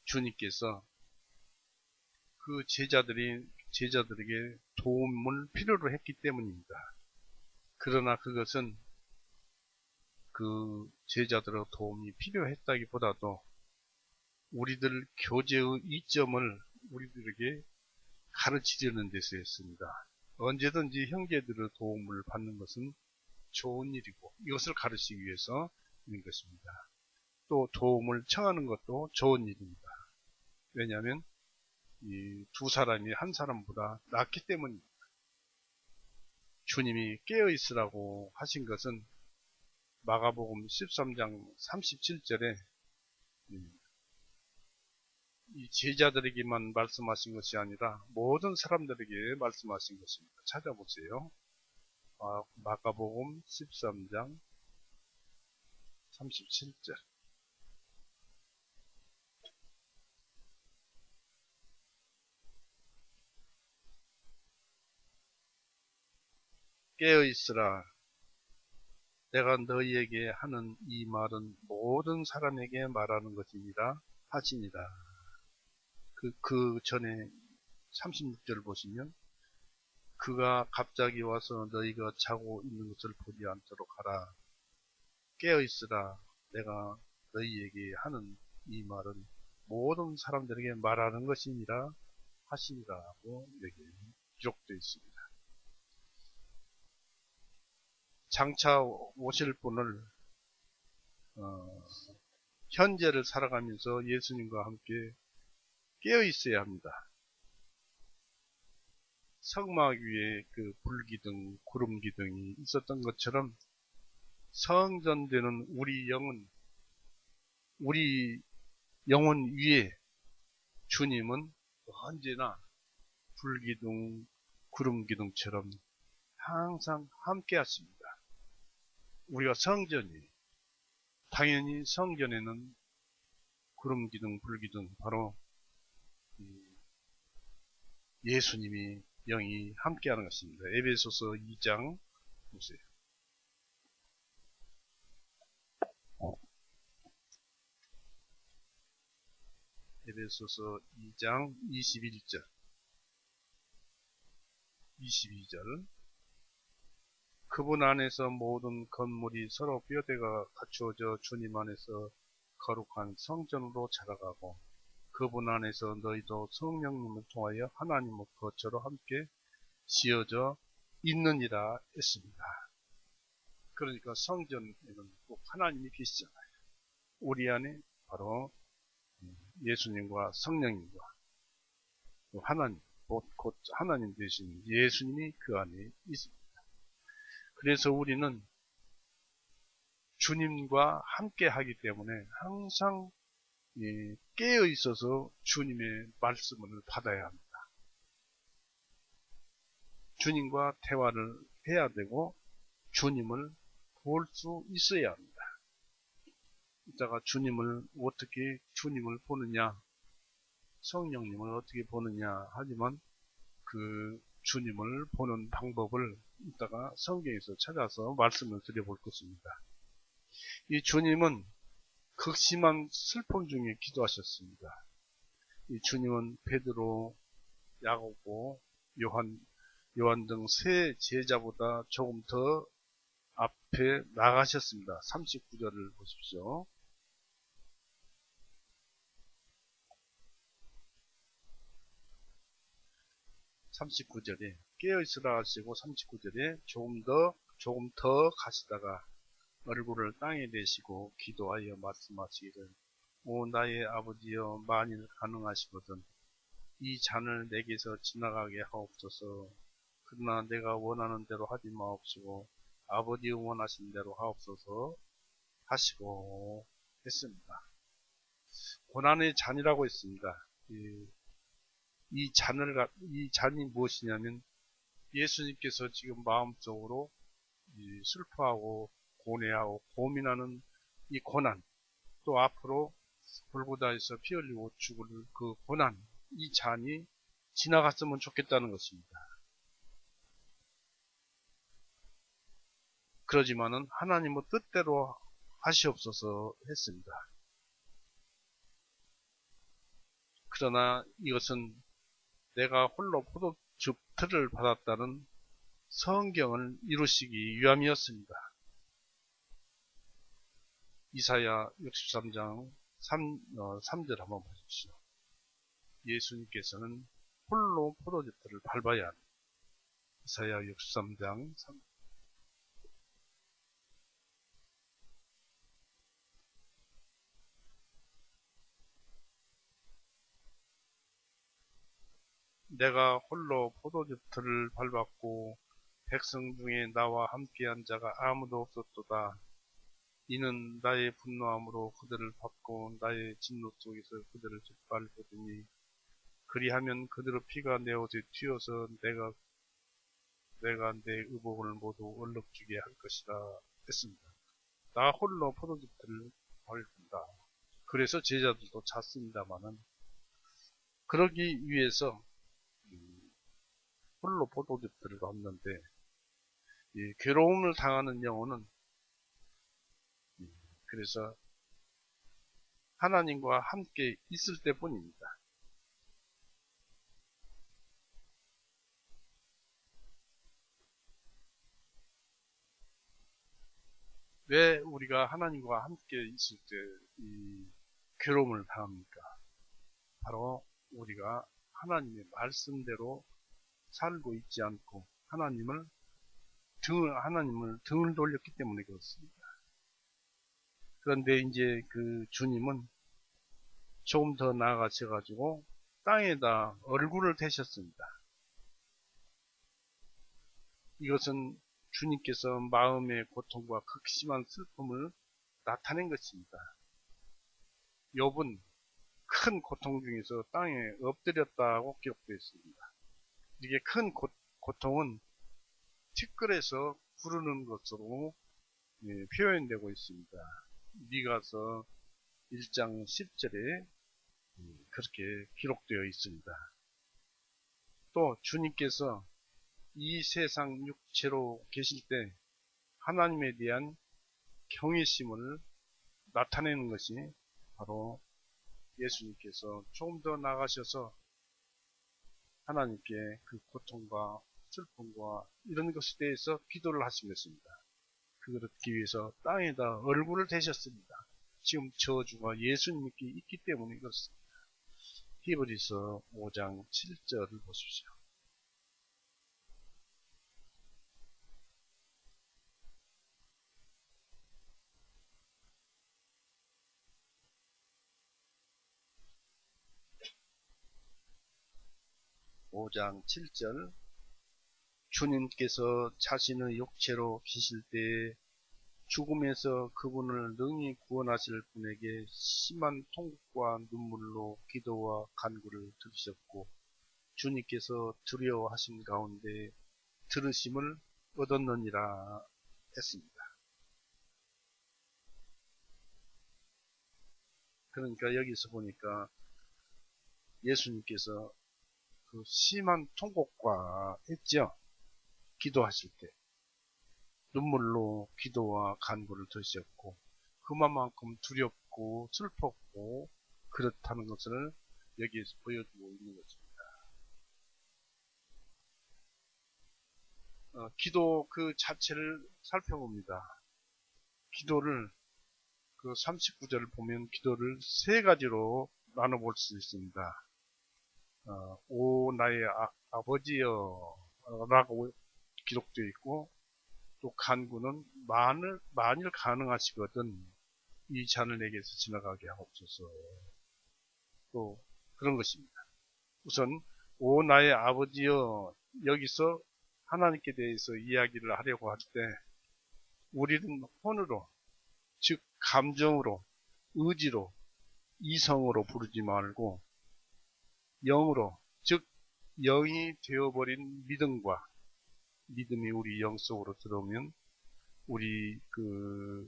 주님께서 그 제자들에게 도움을 필요로 했기 때문입니다. 그러나 그것은 그 제자들의 도움이 필요했다기보다도 우리들 교제의 이점을 우리들에게 가르치려는 데서 했습니다. 언제든지 형제들의 도움을 받는 것은 좋은 일이고 이것을 가르치기 위해서 있는 것입니다. 또 도움을 청하는 것도 좋은 일입니다. 왜냐하면 이 두 사람이 한 사람보다 낫기 때문입니다. 주님이 깨어있으라고 하신 것은 마가복음 13장 37절에 이 제자들에게만 말씀하신 것이 아니라 모든 사람들에게 말씀하신 것입니다. 찾아보세요. 마가복음 13장 37절 깨어있으라. 내가 너희에게 하는 이 말은 모든 사람에게 말하는 것이니라 하시니라. 그 전에 36절 보시면 그가 갑자기 와서 너희가 자고 있는 것을 보지 않도록 하라. 깨어있으라. 내가 너희에게 하는 이 말은 모든 사람들에게 말하는 것이니라 하시니라고 여기 기록되어 있습니다. 장차 오실 분을 현재를 살아가면서 예수님과 함께 깨어있어야 합니다. 성막 위에 그 불기둥, 구름기둥이 있었던 것처럼 성전되는 우리 영혼 위에 주님은 언제나 불기둥, 구름기둥처럼 항상 함께 하십니다. 우리가 성전이에요. 당연히 성전에는 구름기둥, 불기둥, 바로 예수님이 영이 함께하는 것입니다. 에베소서 2장 보세요. 에베소서 2장 22절 그분 안에서 모든 건물이 서로 뼈대가 갖추어져 주님 안에서 거룩한 성전으로 자라가고 그분 안에서 너희도 성령님을 통하여 하나님의 거처로 함께 지어져 있느니라 했습니다. 그러니까 성전에는 꼭 하나님이 계시잖아요. 우리 안에 바로 예수님과 성령님과 하나님, 곧 하나님 되신 예수님이 그 안에 있습니다. 그래서 우리는 주님과 함께 하기 때문에 항상 깨어 있어서 주님의 말씀을 받아야 합니다. 주님과 대화를 해야 되고 주님을 볼 수 있어야 합니다. 이따가 주님을 보느냐, 성령님을 어떻게 보느냐 하지만 그 주님을 보는 방법을 이따가 성경에서 찾아서 말씀을 드려볼 것입니다. 이 주님은 극심한 슬픔 중에 기도하셨습니다. 이 주님은 베드로, 야고보, 요한 등 세 제자보다 조금 더 앞에 나가셨습니다. 39절을 보십시오. 39절에 깨어있으라 하시고 39절에 조금 더 가시다가 얼굴을 땅에 대시고 기도하여 말씀하시기를 오 나의 아버지여 만일 가능하시거든 이 잔을 내게서 지나가게 하옵소서. 그러나 내가 원하는 대로 하지 마옵시고 아버지 원하신 대로 하옵소서 하시고 했습니다. 고난의 잔이라고 했습니다. 이 잔이 무엇이냐면 예수님께서 지금 마음속으로 슬퍼하고 고뇌하고 고민하는 이 고난, 또 앞으로 골고다에서 피 흘리고 죽을 그 고난, 이 잔이 지나갔으면 좋겠다는 것입니다. 그러지만은 하나님의 뜻대로 하시옵소서 했습니다. 그러나 이것은 내가 홀로 포도즙 틀을 받았다는 성경을 이루시기 위함이었습니다. 이사야 63장 3절 한번 보십시오. 예수님께서는 홀로 포도즙 틀을 밟아야 합니다. 이사야 63장 3절. 내가 홀로 포도즙 틀을 밟았고 백성 중에 나와 함께한 자가 아무도 없었도다. 이는 나의 분노함으로 그들을 밟고 나의 진노 속에서 그들을 짓밟으더니 그리하면 그들의 피가 내 옷에 튀어서 내가 내 의복을 모두 얼룩지게 할 것이라 했습니다. 나 홀로 포도즙 틀을 밟는다. 그래서 제자들도 잤습니다마는 그러기 위해서 홀로 포도즙 틀을 밟는데 이 괴로움을 당하는 영혼은 그래서 하나님과 함께 있을 때뿐입니다. 왜 우리가 하나님과 함께 있을 때 이 괴로움을 당합니까? 바로 우리가 하나님의 말씀대로 살고 있지 않고 하나님을 등을 돌렸기 때문에 그렇습니다. 그런데 이제 그 주님은 조금 더 나아가셔가지고 땅에다 얼굴을 대셨습니다. 이것은 주님께서 마음의 고통과 극심한 슬픔을 나타낸 것입니다. 욥은 큰 고통 중에서 땅에 엎드렸다고 기록되어 있습니다. 이게 큰 고통은 티끌에서 구르는 것으로 표현되고 있습니다. 미가서 1장 10절에 그렇게 기록되어 있습니다. 또 주님께서 이 세상 육체로 계실 때 하나님에 대한 경외심을 나타내는 것이 바로 예수님께서 조금 더 나가셔서 하나님께 그 고통과 슬픔과 이런 것에 대해서 기도를 하신 것입니다. 그렇기 위해서 땅에다 얼굴을 대셨습니다. 지금 저주가 예수님께 있기 때문에 그렇습니다. 히브리서 5장 7절을 보십시오. 오 장 7절 주님께서 자신의 육체로 계실 때에 죽음에서 그분을 능히 구원하실 분에게 심한 통곡과 눈물로 기도와 간구를 들으셨고 주님께서 두려워하신 가운데 들으심을 얻었느니라 했습니다. 그러니까 여기서 보니까 예수님께서 그 심한 통곡과 했죠. 기도하실 때 눈물로 기도와 간구를 드셨고 그만큼 두렵고 슬펐고 그렇다는 것을 여기에서 보여주고 있는 것입니다. 기도 그 자체를 살펴봅니다. 기도를 그 39절을 보면 기도를 세 가지로 나눠볼 수 있습니다. 오 나의 아버지여 라고 기록되어 있고 또 간구는 만일 가능하시거든 이 잔을 내게서 지나가게 하옵소서. 또 그런 것입니다. 우선 오 나의 아버지여 여기서 하나님께 대해서 이야기를 하려고 할 때 우리는 혼으로 즉 감정으로 의지로 이성으로 부르지 말고 영으로 즉 영이 되어버린 믿음이 우리 영 속으로 들어오면 우리 그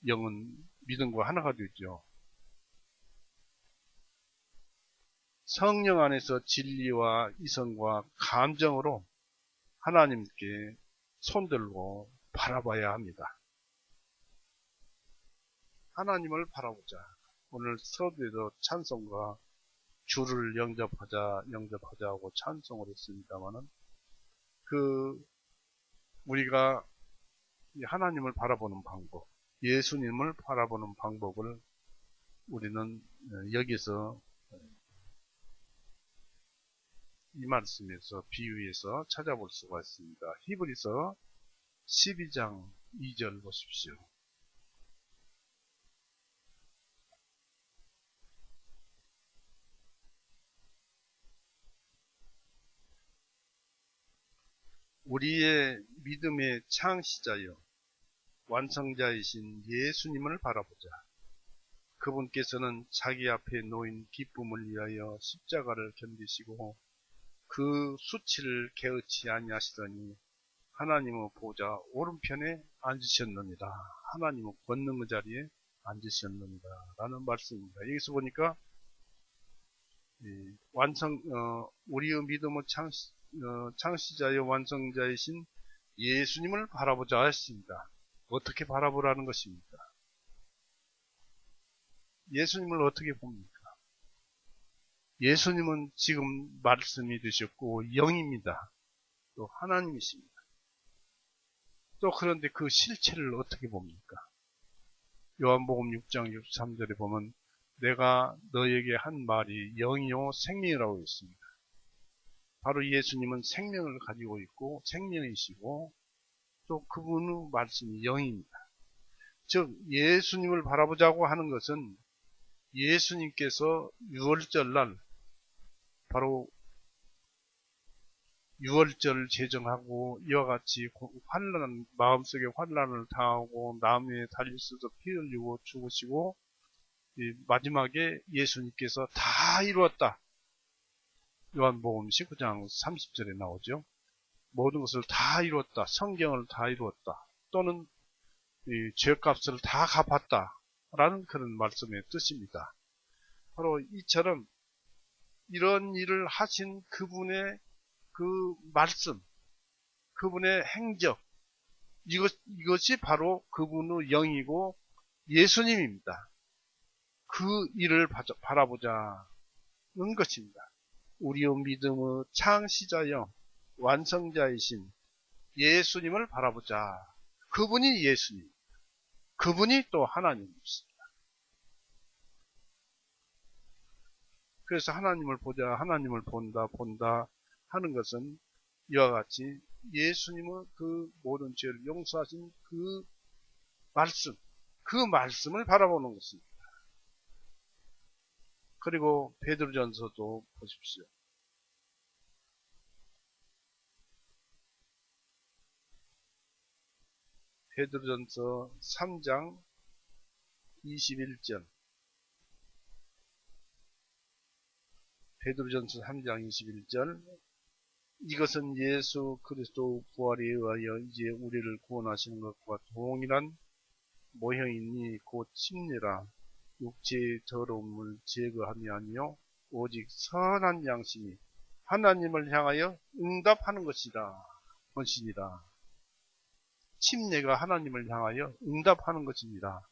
영은 믿음과 하나가 되죠. 성령 안에서 진리와 이성과 감정으로 하나님께 손들고 바라봐야 합니다. 하나님을 바라보자. 오늘 서두에도 찬송과 주를 영접하자 하고 찬송을 했습니다만은 우리가 하나님을 바라보는 방법, 예수님을 바라보는 방법을 우리는 여기서 이 말씀에서 비유해서 찾아볼 수가 있습니다. 히브리서 12장 2절 보십시오. 우리의 믿음의 창시자여 완성자이신 예수님을 바라보자. 그분께서는 자기 앞에 놓인 기쁨을 위하여 십자가를 견디시고 그 수치를 개의치 아니하시더니 하나님의 보좌 오른편에 앉으셨느니라. 하나님의 권능의 자리에 앉으셨느니라 라는 말씀입니다. 여기서 보니까 우리의 믿음의 창시자여 완성자이신 예수님을 바라보자 했습니다. 어떻게 바라보라는 것입니까? 예수님을 어떻게 봅니까? 예수님은 지금 말씀이 되셨고 영입니다. 또 하나님이십니다. 또 그런데 그 실체를 어떻게 봅니까? 요한복음 6장 63절에 보면 내가 너에게 한 말이 영이요 생명이라고 했습니다. 바로 예수님은 생명을 가지고 있고 생명이시고 또 그분의 말씀이 영입니다. 즉 예수님을 바라보자고 하는 것은 예수님께서 6월절날 바로 6월절을 제정하고 이와 같이 마음속에 환난을 당하고 나무에 달리셔서 피 흘리고 죽으시고 마지막에 예수님께서 다 이루었다. 요한복음 19장 30절에 나오죠. 모든 것을 다 이루었다. 성경을 다 이루었다. 또는 죄값을 다 갚았다. 라는 그런 말씀의 뜻입니다. 바로 이처럼 이런 일을 하신 그분의 그 말씀, 그분의 행적, 이것이 바로 그분의 영이고 예수님입니다. 그 일을 바라보자는 것입니다. 우리의 믿음의 창시자여 완성자이신 예수님을 바라보자. 그분이 예수님, 그분이 또 하나님이십니다. 그래서 하나님을 보자, 하나님을 본다 하는 것은 이와 같이 예수님의 그 모든 죄를 용서하신 그 말씀, 그 말씀을 바라보는 것입니다. 그리고 베드로전서도 보십시오. 베드로전서 3장 21절. 베드로전서 3장 21절. 이것은 예수 그리스도 부활에 의하여 이제 우리를 구원하시는 것과 동일한 모형이니 곧 침례라. 육체의 더러움을 제거함이 아니요 오직 선한 양심이 하나님을 향하여 응답하는 것이니라. 침례가 하나님을 향하여 응답하는 것입니다.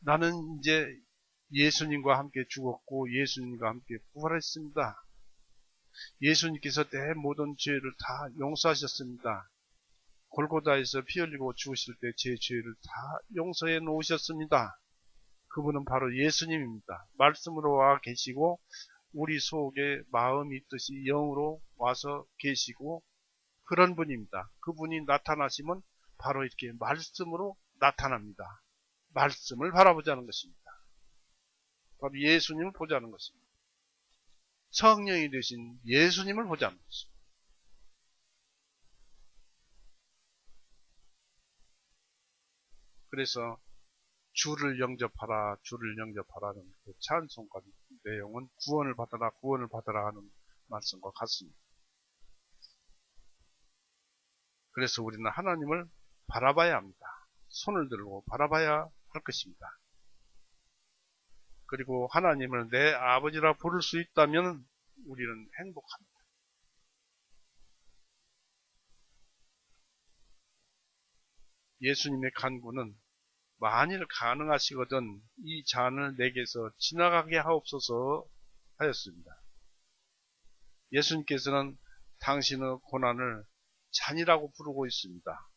나는 이제 예수님과 함께 죽었고 예수님과 함께 부활했습니다. 예수님께서 내 모든 죄를 다 용서하셨습니다. 골고다에서 피 흘리고 죽으실 때 제 죄를 다 용서해 놓으셨습니다. 그분은 바로 예수님입니다. 말씀으로 와 계시고 우리 속에 마음이 뜻이 영으로 와서 계시고 그런 분입니다. 그분이 나타나시면 바로 이렇게 말씀으로 나타납니다. 말씀을 바라보자는 것입니다. 바로 예수님을 보자는 것입니다. 성령이 되신 예수님을 보자는 것입니다. 그래서 주를 영접하라는 그 찬송가 내용은 구원을 받아라 하는 말씀과 같습니다. 그래서 우리는 하나님을 바라봐야 합니다. 손을 들고 바라봐야 할 것입니다. 그리고 하나님을 내 아버지라 부를 수 있다면 우리는 행복합니다. 예수님의 간구는 만일 가능하시거든 이 잔을 내게서 지나가게 하옵소서 하였습니다. 예수님께서는 당신의 고난을 잔이라고 부르고 있습니다.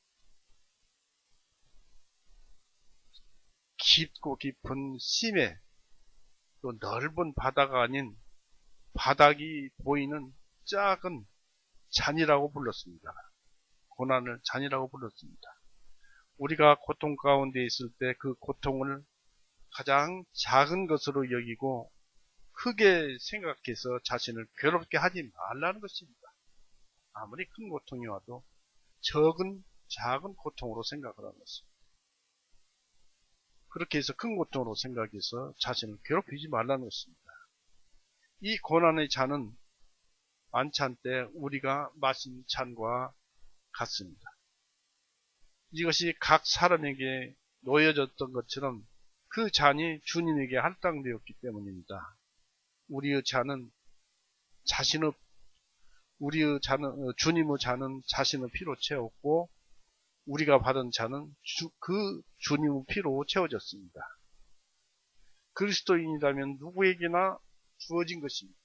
깊고 깊은 심해 또 넓은 바다가 아닌 바닥이 보이는 작은 잔이라고 불렀습니다. 고난을 잔이라고 불렀습니다. 우리가 고통 가운데 있을 때 그 고통을 가장 작은 것으로 여기고 크게 생각해서 자신을 괴롭게 하지 말라는 것입니다. 아무리 큰 고통이 와도 작은 고통으로 생각을 하는 것입니다. 그렇게 해서 큰 고통으로 생각해서 자신을 괴롭히지 말라는 것입니다. 이 고난의 잔은 만찬 때 우리가 마신 잔과 같습니다. 이것이 각 사람에게 놓여졌던 것처럼 그 잔이 주님에게 할당되었기 때문입니다. 우리의 잔은 주님의 잔은 자신의 피로 채웠고 우리가 받은 잔은 그 주님의 피로 채워졌습니다. 그리스도인이라면 누구에게나 주어진 것입니다.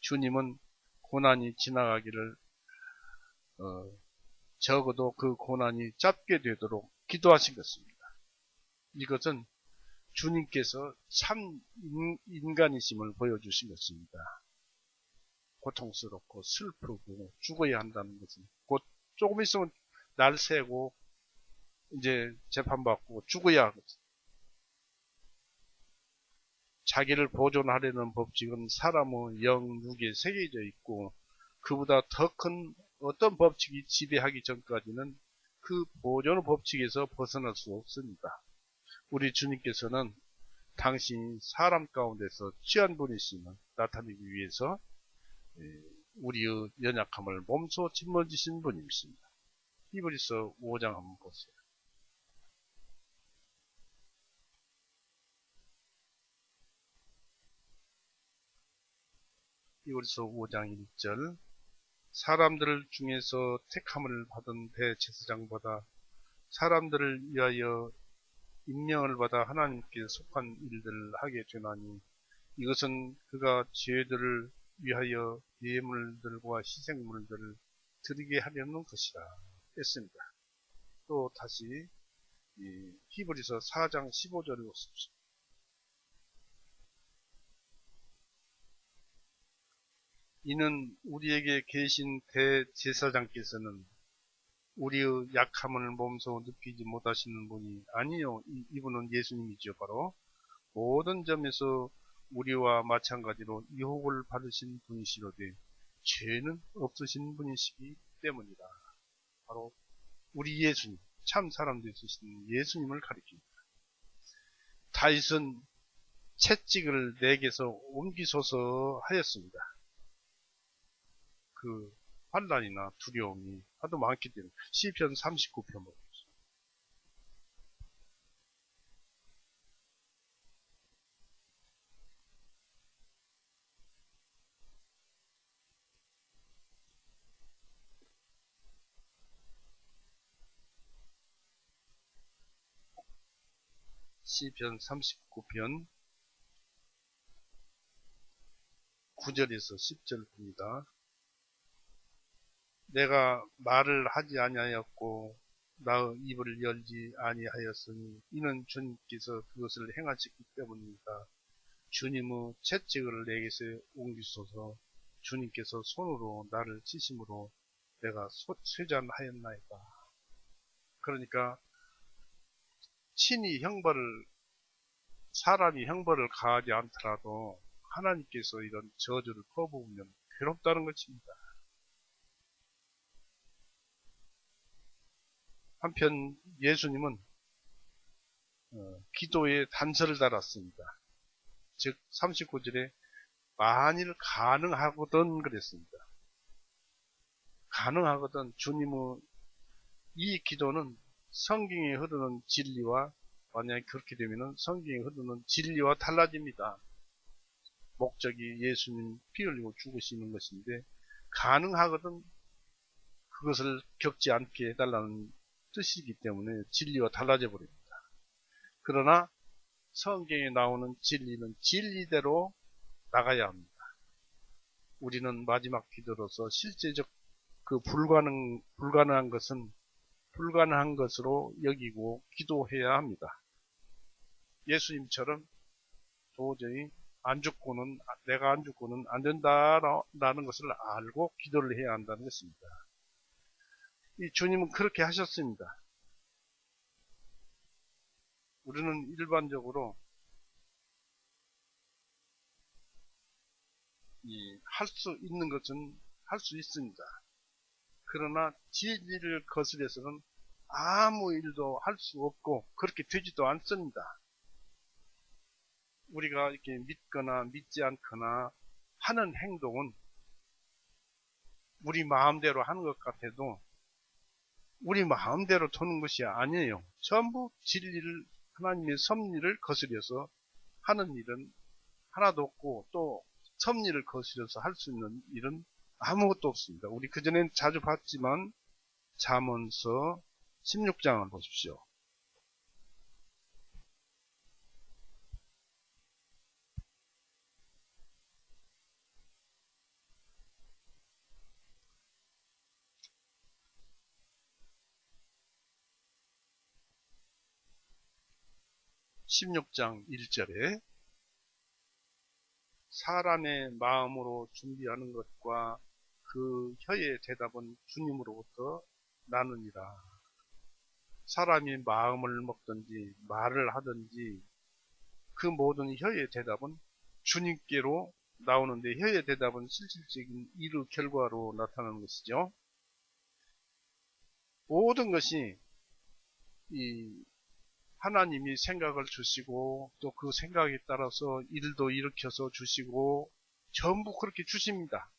주님은 고난이 지나가기를 적어도 그 고난이 짧게 되도록 기도하신 것입니다. 이것은 주님께서 참 인간이심을 보여주신 것입니다. 고통스럽고 슬프고 죽어야 한다는 것은 곧 조금 있으면 날 새고 이제 재판받고 죽어야 하거든요. 자기를 보존하려는 법칙은 사람의 영, 육에 새겨져 있고 그보다 더 큰 어떤 법칙이 지배하기 전까지는 그 보존의 법칙에서 벗어날 수 없습니다. 우리 주님께서는 당신이 사람 가운데서 취한 분이심을 나타내기 위해서 우리의 연약함을 몸소 짊어지신 분이십니다. 히브리서 5장 한번 보세요. 히브리서 5장 1절 사람들 중에서 택함을 받은 대제사장보다 사람들을 위하여 임명을 받아 하나님께 속한 일들을 하게 되나니 이것은 그가 죄들을 위하여 예물들과 희생물들을 드리게 하려는 것이라 했습니다. 또 다시 히브리서 4장 15절을 보십시오. 이는 우리에게 계신 대제사장께서는 우리의 약함을 몸소 느끼지 못하시는 분이 아니요, 이분은 예수님이죠. 바로 모든 점에서 우리와 마찬가지로 유혹을 받으신 분이시로되 죄는 없으신 분이시기 때문이다. 바로 우리 예수님, 참 사람 되시는 예수님을 가리킵니다. 다윗은 채찍을 내게서 옮기소서 하였습니다. 그 환난이나 두려움이 하도 많기 때문에. 시편 39편 보십시오. 시편 39편 9절에서 10절입니다. 내가 말을 하지 아니하였고 나의 입을 열지 아니하였으니 이는 주님께서 그것을 행하셨기 때문입니다. 주님의 채찍을 내게서 옮기소서. 주님께서 손으로 나를 치심으로 내가 쇠잔하였나이다. 그러니까 친히 사람이 형벌을 가하지 않더라도 하나님께서 이런 저주를 퍼부으면 괴롭다는 것입니다. 한편 예수님은 기도에 단서를 달았습니다. 즉 39절에 만일 가능하거든 그랬습니다. 가능하거든. 주님의 이 기도는 성경에 흐르는 진리와, 만약에 그렇게 되면 성경에 흐르는 진리와 달라집니다. 목적이 예수님 피 흘리고 죽으시는 것인데 가능하거든 그것을 겪지 않게 해달라는 뜻이기 때문에 진리와 달라져 버립니다. 그러나 성경에 나오는 진리는 진리대로 나가야 합니다. 우리는 마지막 기도로서 실제적 그 불가능한 것은 불가능한 것으로 여기고 기도해야 합니다. 예수님처럼 도저히 내가 안 죽고는 안 된다라는 것을 알고 기도를 해야 한다는 것입니다. 이 주님은 그렇게 하셨습니다. 우리는 일반적으로 할 수 있는 것은 할 수 있습니다. 그러나 진리를 거스려서는 아무 일도 할 수 없고 그렇게 되지도 않습니다. 우리가 이렇게 믿거나 믿지 않거나 하는 행동은 우리 마음대로 하는 것 같아도 우리 마음대로 도는 것이 아니에요. 전부 진리를, 하나님의 섭리를 거스려서 하는 일은 하나도 없고 또 섭리를 거스려서 할 수 있는 일은 아무것도 없습니다. 우리 그전엔 자주 봤지만 잠언서 16장을 보십시오. 16장 1절에 사람의 마음으로 준비하는 것과 그 혀의 대답은 주님으로부터 나느니라. 사람이 마음을 먹든지 말을 하든지 그 모든 혀의 대답은 주님께로 나오는데 혀의 대답은 실질적인 일의 결과로 나타나는 것이죠. 모든 것이 하나님이 생각을 주시고 또 그 생각에 따라서 일도 일으켜서 주시고 전부 그렇게 주십니다.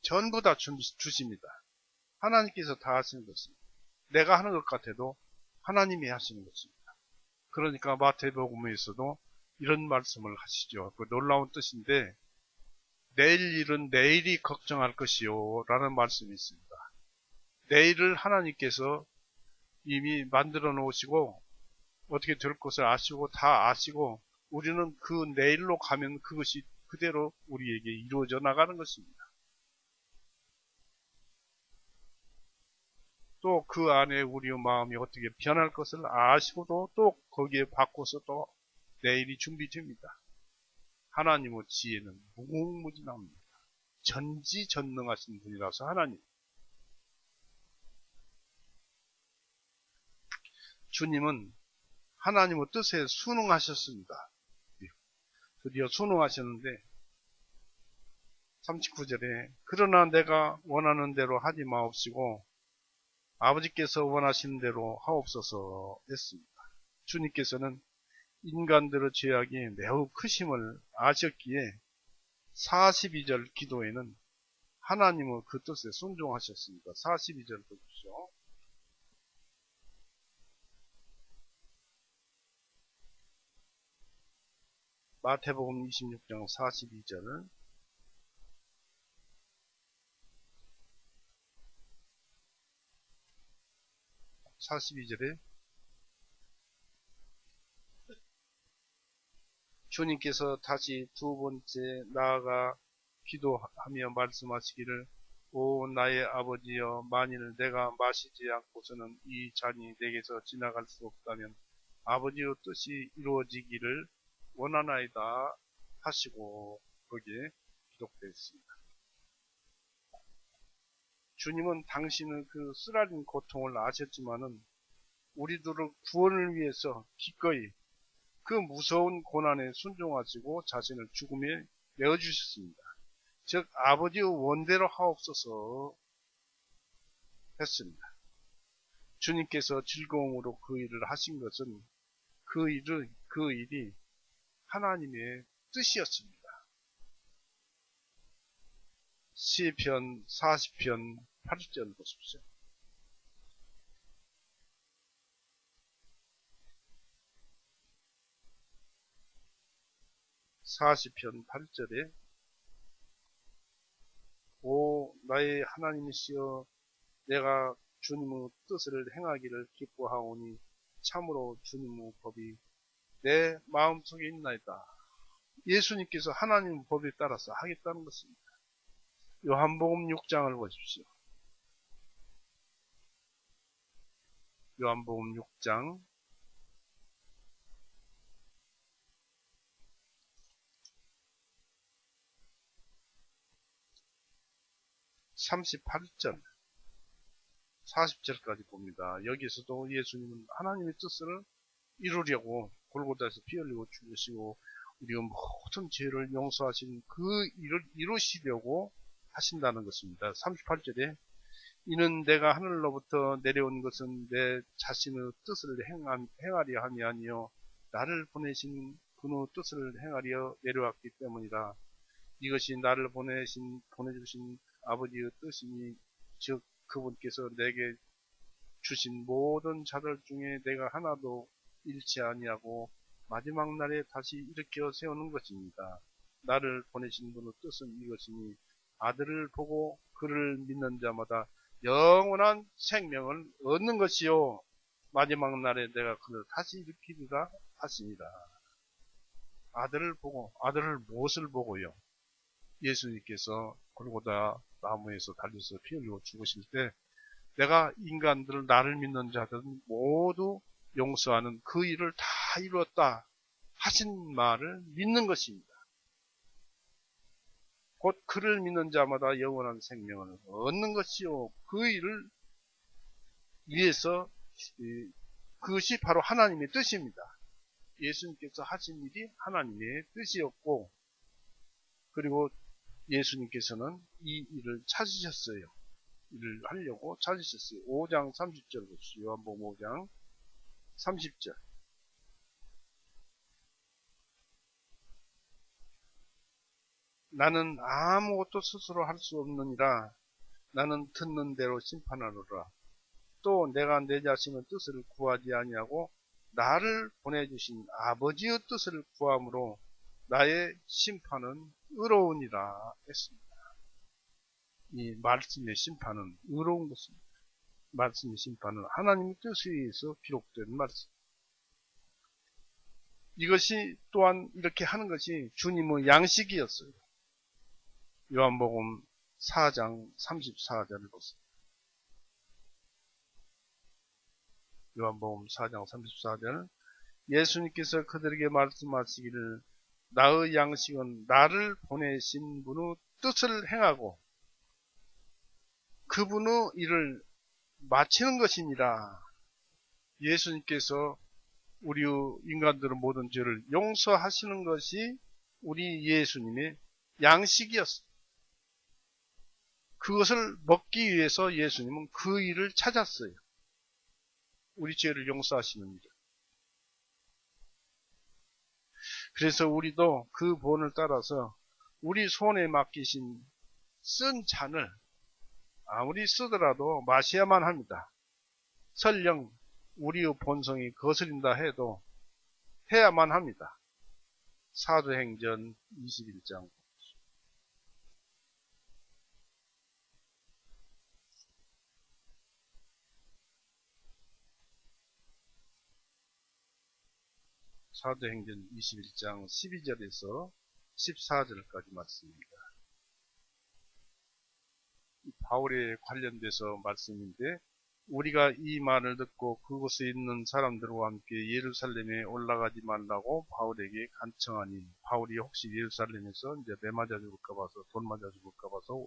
전부 다 주십니다. 하나님께서 다 하시는 것입니다. 내가 하는 것 같아도 하나님이 하시는 것입니다. 그러니까 마태복음에서도 이런 말씀을 하시죠. 그 놀라운 뜻인데 내일 일은 내일이 걱정할 것이요 라는 말씀이 있습니다. 내일을 하나님께서 이미 만들어 놓으시고 어떻게 될 것을 아시고 다 아시고 우리는 그 내일로 가면 그것이 그대로 우리에게 이루어져 나가는 것입니다. 또 그 안에 우리의 마음이 어떻게 변할 것을 아시고도 또 거기에 바꿔서 또 내일이 준비됩니다. 하나님의 지혜는 무궁무진합니다. 전지전능하신 분이라서 하나님. 주님은 하나님의 뜻에 순응하셨습니다. 드디어 순응하셨는데 39절에 그러나 내가 원하는 대로 하지 마옵시고 아버지께서 원하시는 대로 하옵소서 했습니다. 주님께서는 인간들의 죄악이 매우 크심을 아셨기에 42절 기도에는 하나님의 그 뜻에 순종하셨습니다. 42절 보십시오. 마태복음 26장 42절 42절에 주님께서 다시 두 번째 나아가 기도하며 말씀하시기를 오 나의 아버지여 만일 내가 마시지 않고서는 이 잔이 내게서 지나갈 수 없다면 아버지의 뜻이 이루어지기를 원하나이다 하시고 거기에 기록되어 있습니다. 주님은 당신의 그 쓰라린 고통을 아셨지만은 우리들의 구원을 위해서 기꺼이 그 무서운 고난에 순종하시고 자신을 죽음에 내어주셨습니다. 즉 아버지의 원대로 하옵소서 했습니다. 주님께서 즐거움으로 그 일을 하신 것은 그 일이 하나님의 뜻이었습니다. 시편 40편 8절 보십시오. (40편 8절에) 오 나의 하나님이시여 내가 주님의 뜻을 행하기를 기뻐하오니 참으로 주님의 법이 내 마음속에 있나이다. 예수님께서 하나님의 법에 따라서 하겠다는 것입니다. 요한복음 6장을 보십시오. 요한복음 6장 38절 40절까지 봅니다. 여기서도 예수님은 하나님의 뜻을 이루려고 골고다에서 피 흘리고 죽으시고 우리의 모든 죄를 용서하신 그 일을 이루시려고 하신다는 것입니다. 38절에 이는 내가 하늘로부터 내려온 것은 내 자신의 뜻을 행하려 함이 아니요 나를 보내신 그의 뜻을 행하려 내려왔기 때문이라. 이것이 나를 보내주신 아버지의 뜻이니 즉 그분께서 내게 주신 모든 자들 중에 내가 하나도 잃지 아니하고 마지막 날에 다시 일으켜 세우는 것입니다. 나를 보내신 분의 뜻은 이것이니 아들을 보고 그를 믿는 자마다 영원한 생명을 얻는 것이요 마지막 날에 내가 그를 다시 일으키리라 하십니다. 아들을 보고, 아들을 무엇을 보고요? 예수님께서 골고다 나무에서 달려서 피 흘리고 죽으실 때 내가 인간들을 나를 믿는 자들은 모두 용서하는 그 일을 다 이루었다 하신 말을 믿는 것입니다. 곧 그를 믿는 자마다 영원한 생명을 얻는 것이요 그 일을 위해서 그것이 바로 하나님의 뜻입니다. 예수님께서 하신 일이 하나님의 뜻이었고 그리고 예수님께서는 이 일을 찾으셨어요. 일을 하려고 찾으셨어요. 5장 30절 보시죠. 요한복음 5장 30절 나는 아무것도 스스로 할 수 없느니라. 나는 듣는 대로 심판하노라. 또 내가 내 자신의 뜻을 구하지 아니하고 나를 보내주신 아버지의 뜻을 구함으로 나의 심판은 의로우니라 했습니다. 이 말씀의 심판은 의로운 것입니다. 말씀의 심판은 하나님의 뜻에 의해서 기록된 말씀. 이것이 또한 이렇게 하는 것이 주님의 양식이었어요. 요한복음 4장 34절을 보세요. 요한복음 4장 34절 예수님께서 그들에게 말씀하시기를 나의 양식은 나를 보내신 분의 뜻을 행하고 그분의 일을 마치는 것이니라. 예수님께서 우리 인간들의 모든 죄를 용서하시는 것이 우리 예수님의 양식이었어요. 그것을 먹기 위해서 예수님은 그 일을 찾았어요. 우리 죄를 용서하시는 일. 그래서 우리도 그 본을 따라서 우리 손에 맡기신 쓴 잔을 아무리 쓰더라도 마셔야만 합니다. 설령 우리의 본성이 거스린다 해도 해야만 합니다. 사도행전 21장 사도행전 21장 12절에서 14절까지 말씀입니다. 바울에 관련돼서 말씀인데 우리가 이 말을 듣고 그곳에 있는 사람들과 함께 예루살렘에 올라가지 말라고 바울에게 간청하니 바울이 혹시 예루살렘에서 이제 매 맞아 죽을까 봐서 돈 맞아 죽을까 봐서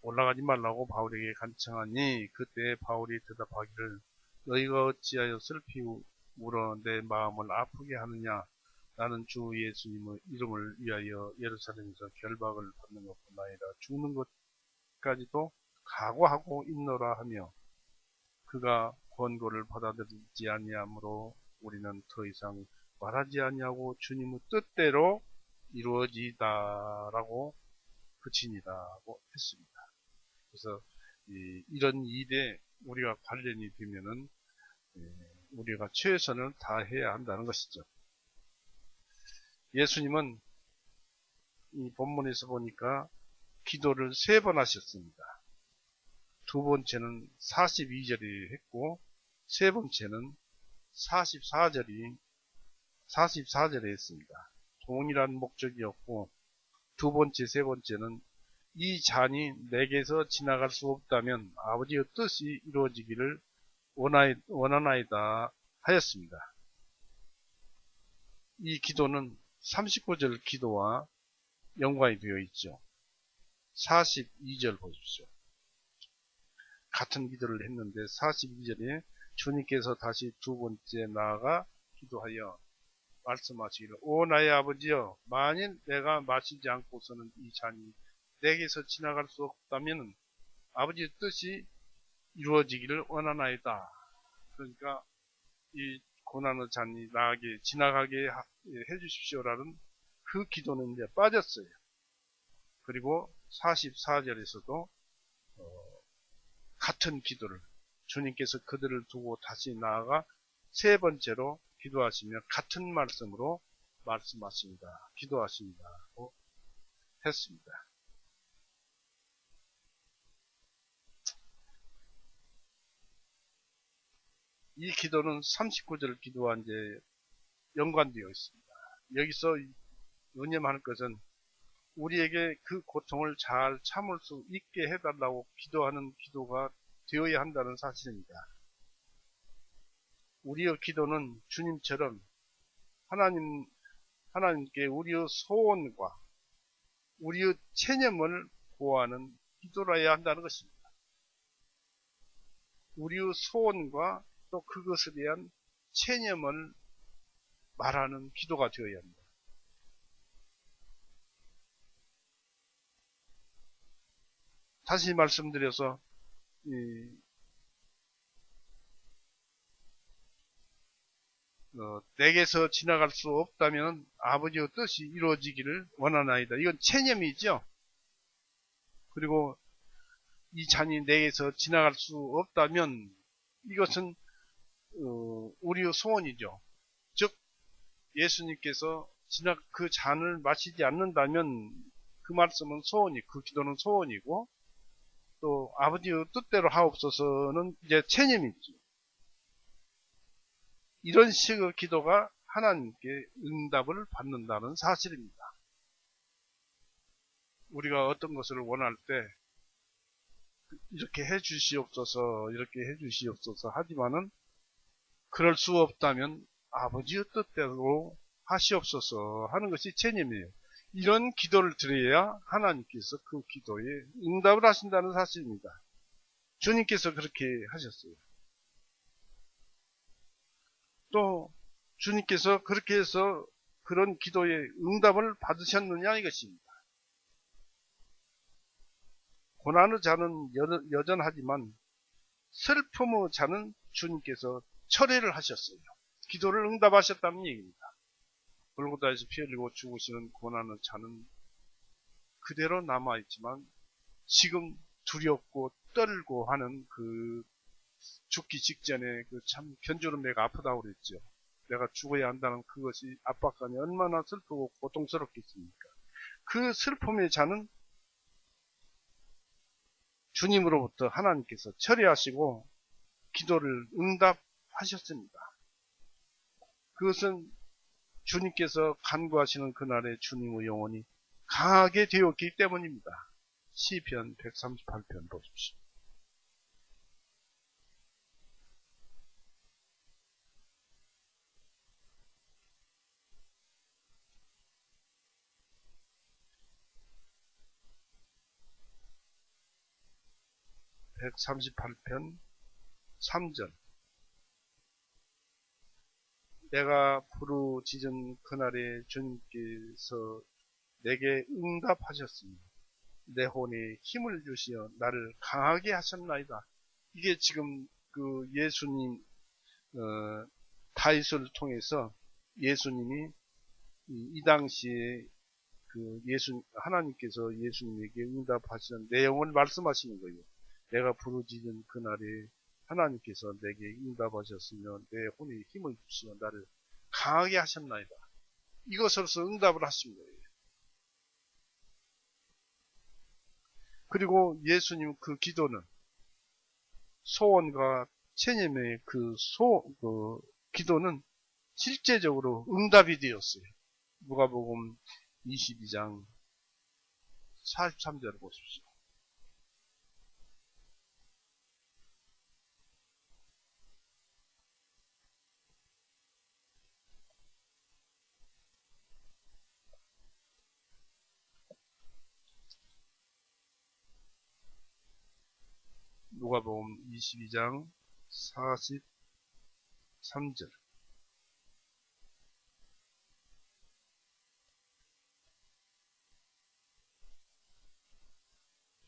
올라가지 말라고 바울에게 간청하니 그때 바울이 대답하기를 너희가 어찌하여 슬피 울어 내 마음을 아프게 하느냐 나는 주 예수님의 이름을 위하여 예루살렘에서 결박을 받는 것뿐 아니라 죽는 것까지도 각오하고 있노라 하며 그가 권고를 받아들이지 아니하므로 우리는 더 이상 말하지 아니하고 주님의 뜻대로 이루어지다라고 그치니라고 했습니다. 그래서 이런 일에 우리가 관련이 되면은 우리가 최선을 다해야 한다는 것이죠. 예수님은 이 본문에서 보니까 기도를 3번 하셨습니다. 두 번째는 42절이 했고 세 번째는 44절에 했습니다. 동일한 목적이었고 두 번째, 세 번째는 이 잔이 내게서 지나갈 수 없다면 아버지의 뜻이 이루어지기를 원하나이다 하였습니다. 이 기도는 39절 기도와 연관이 되어 있죠. 42절 보십시오. 같은 기도를 했는데 42절에 주님께서 다시 두 번째 나아가 기도하여 말씀하시기를 오 나의 아버지여 만일 내가 마시지 않고서는 이 잔이 내게서 지나갈 수 없다면 아버지의 뜻이 이루어지기를 원하나이다. 그러니까 이 고난의 잔이 나에게 지나가게 해주십시오라는 그 기도는 이제 빠졌어요. 그리고 44절에서도 같은 기도를 주님께서 그들을 두고 다시 나아가 세 번째로 기도하시며 같은 말씀으로 말씀하십니다. 기도하십니다고 했습니다. 이 기도는 39절 기도와 이제 연관되어 있습니다. 여기서 의념할 것은 우리에게 그 고통을 잘 참을 수 있게 해달라고 기도하는 기도가 되어야 한다는 사실입니다. 우리의 기도는 주님처럼 하나님께 우리의 소원과 우리의 체념을 구하는 기도라야 한다는 것입니다. 우리의 소원과 또 그것에 대한 체념을 말하는 기도가 되어야 합니다. 다시 말씀드려서 내게서 지나갈 수 없다면 아버지의 뜻이 이루어지기를 원하나이다. 이건 체념이죠. 그리고 이 잔이 내게서 지나갈 수 없다면 이것은 우리의 소원이죠. 즉 예수님께서 그 잔을 마시지 않는다면 그 말씀은 그 기도는 소원이고 또 아버지의 뜻대로 하옵소서는 이제 체념이죠. 이런 식의 기도가 하나님께 응답을 받는다는 사실입니다. 우리가 어떤 것을 원할 때 이렇게 해주시옵소서, 이렇게 해주시옵소서 하지만은 그럴 수 없다면 아버지의 뜻대로 하시옵소서 하는 것이 체념이에요. 이런 기도를 드려야 하나님께서 그 기도에 응답을 하신다는 사실입니다. 주님께서 그렇게 하셨어요. 또 주님께서 그렇게 해서 그런 기도에 응답을 받으셨느냐 이것입니다. 고난의 자는 여전하지만 슬픔의 자는 주님께서 철회를 하셨어요. 기도를 응답하셨다는 얘기입니다. 골고다에서 피 흘리고 죽으시는 고난의 자는 그대로 남아있지만 지금 두렵고 떨고 하는 그 죽기 직전에 그 참 견주는 내가 아프다고 그랬죠. 내가 죽어야 한다는 그것이 압박감이 얼마나 슬프고 고통스럽겠습니까? 그 슬픔의 자는 주님으로부터 하나님께서 처리하시고 기도를 응답하셨습니다. 그것은 주님께서 간구하시는 그날의 주님의 영혼이 강하게 되었기 때문입니다. 시편 138편 보십시오. (138편) 3절 내가 부르짖은 그날에 주님께서 내게 응답하셨으니 내 혼에 힘을 주시어 나를 강하게 하셨나이다. 이게 지금 그 예수님 다윗을 통해서 예수님이 이 당시에 그 하나님께서 예수님에게 응답하시는 내용을 말씀하시는 거예요. 내가 부르짖은 그날에 하나님께서 내게 응답하셨으며 내 혼에 힘을 주시어 나를 강하게 하셨나이다. 이것으로서 응답을 하신 거예요. 그리고 예수님 그 기도는 소원과 체념의 그 기도는 실제적으로 응답이 되었어요. 누가복음 22장 43절을 보십시오. 누가복음 22장 43절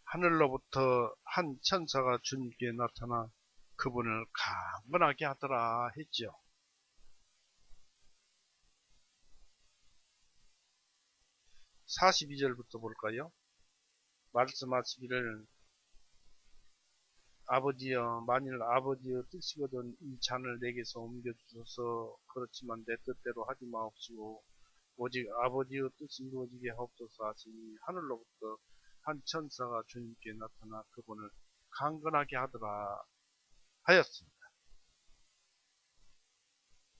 하늘로부터 한 천사가 주님께 나타나 그분을 강건하게 하더라 했죠. 42절부터 볼까요? 말씀하시기를 아버지여 만일 아버지의 뜻이거든 이 잔을 내게서 옮겨주셔서 그렇지만 내 뜻대로 하지 마옵시고 오직 아버지의 뜻이 이루어지게 하옵소서 하시니 하늘로부터 한 천사가 주님께 나타나 그분을 강건하게 하더라 하였습니다.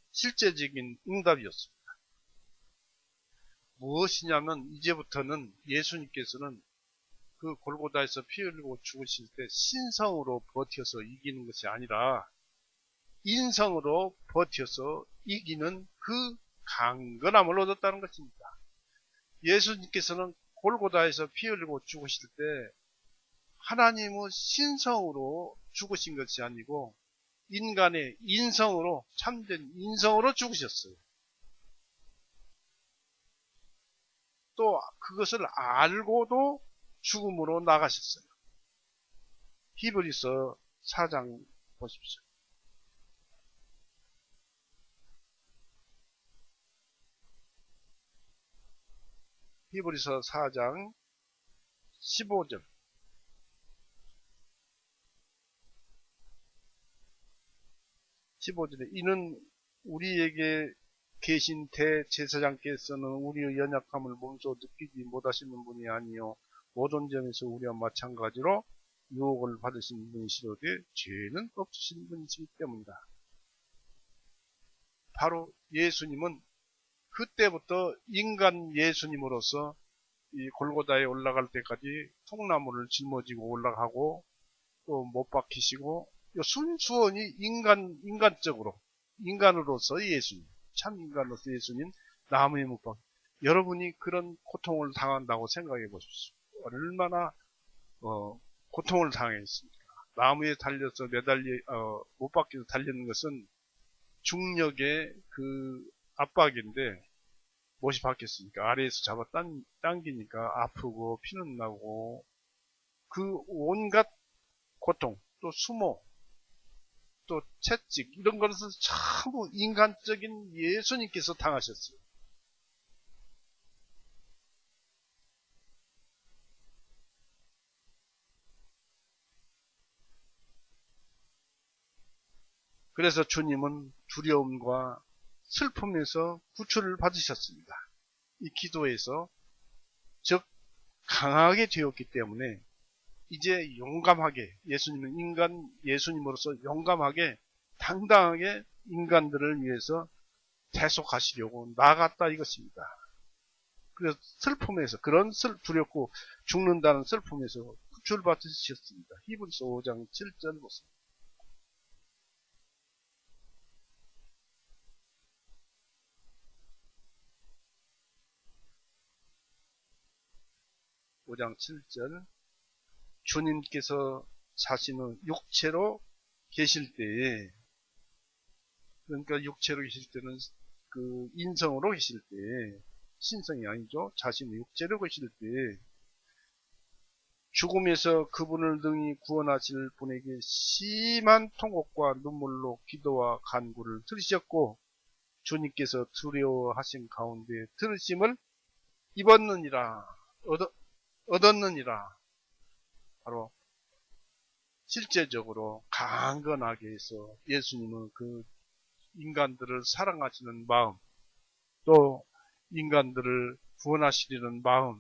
실제적인 응답이었습니다. 무엇이냐면 이제부터는 예수님께서는 그 골고다에서 피 흘리고 죽으실 때 신성으로 버텨서 이기는 것이 아니라 인성으로 버텨서 이기는 그 강건함을 얻었다는 것입니다. 예수님께서는 골고다에서 피 흘리고 죽으실 때 하나님의 신성으로 죽으신 것이 아니고 인간의 인성으로 참된 인성으로 죽으셨어요. 또 그것을 알고도 죽음으로 나가셨어요. 히브리서 4장 보십시오. 히브리서 4장 15절 이는 우리에게 계신 대제사장께서는 우리의 연약함을 몸소 느끼지 못하시는 분이 아니요 모든 점에서 우리와 마찬가지로 유혹을 받으신 분이시로되 죄는 없으신 분이시기 때문이다. 바로 예수님은 그때부터 인간 예수님으로서 이 골고다에 올라갈 때까지 통나무를 짊어지고 올라가고 또 못 박히시고 순수원이 인간적으로 인간으로서 예수님, 참 인간으로서 예수님 나무에 못 박혀. 여러분이 그런 고통을 당한다고 생각해 보십시오. 얼마나 고통을 당했습니까? 나무에 달려서 못 박혀서 달리는 것은 중력의 그 압박인데 못이 박혔으니까 아래에서 잡아 당기니까 아프고 피는 나고 그 온갖 고통, 또 수모, 또 채찍 이런 것은 전부 인간적인 예수님께서 당하셨어요. 그래서 주님은 두려움과 슬픔에서 구출을 받으셨습니다. 이 기도에서 즉 강하게 되었기 때문에 이제 용감하게 예수님은 예수님으로서 용감하게 당당하게 인간들을 위해서 대속하시려고 나아갔다 이것입니다. 그래서 슬픔에서 두렵고 죽는다는 슬픔에서 구출받으셨습니다. 히브리서 5장 7절 보습니다. 5장 7절 주님께서 자신은 육체로 계실 때에 그러니까 육체로 계실 때는 그 인성으로 계실 때에 신성이 아니죠. 자신의 육체로 계실 때에 죽음에서 그분을 능히 구원하실 분에게 심한 통곡과 눈물로 기도와 간구를 들으셨고 주님께서 두려워하신 가운데 들으심을 입었느니라 얻었느니라. 바로 실제적으로 강건하게 해서 예수님은 그 인간들을 사랑하시는 마음 또 인간들을 구원하시려는 마음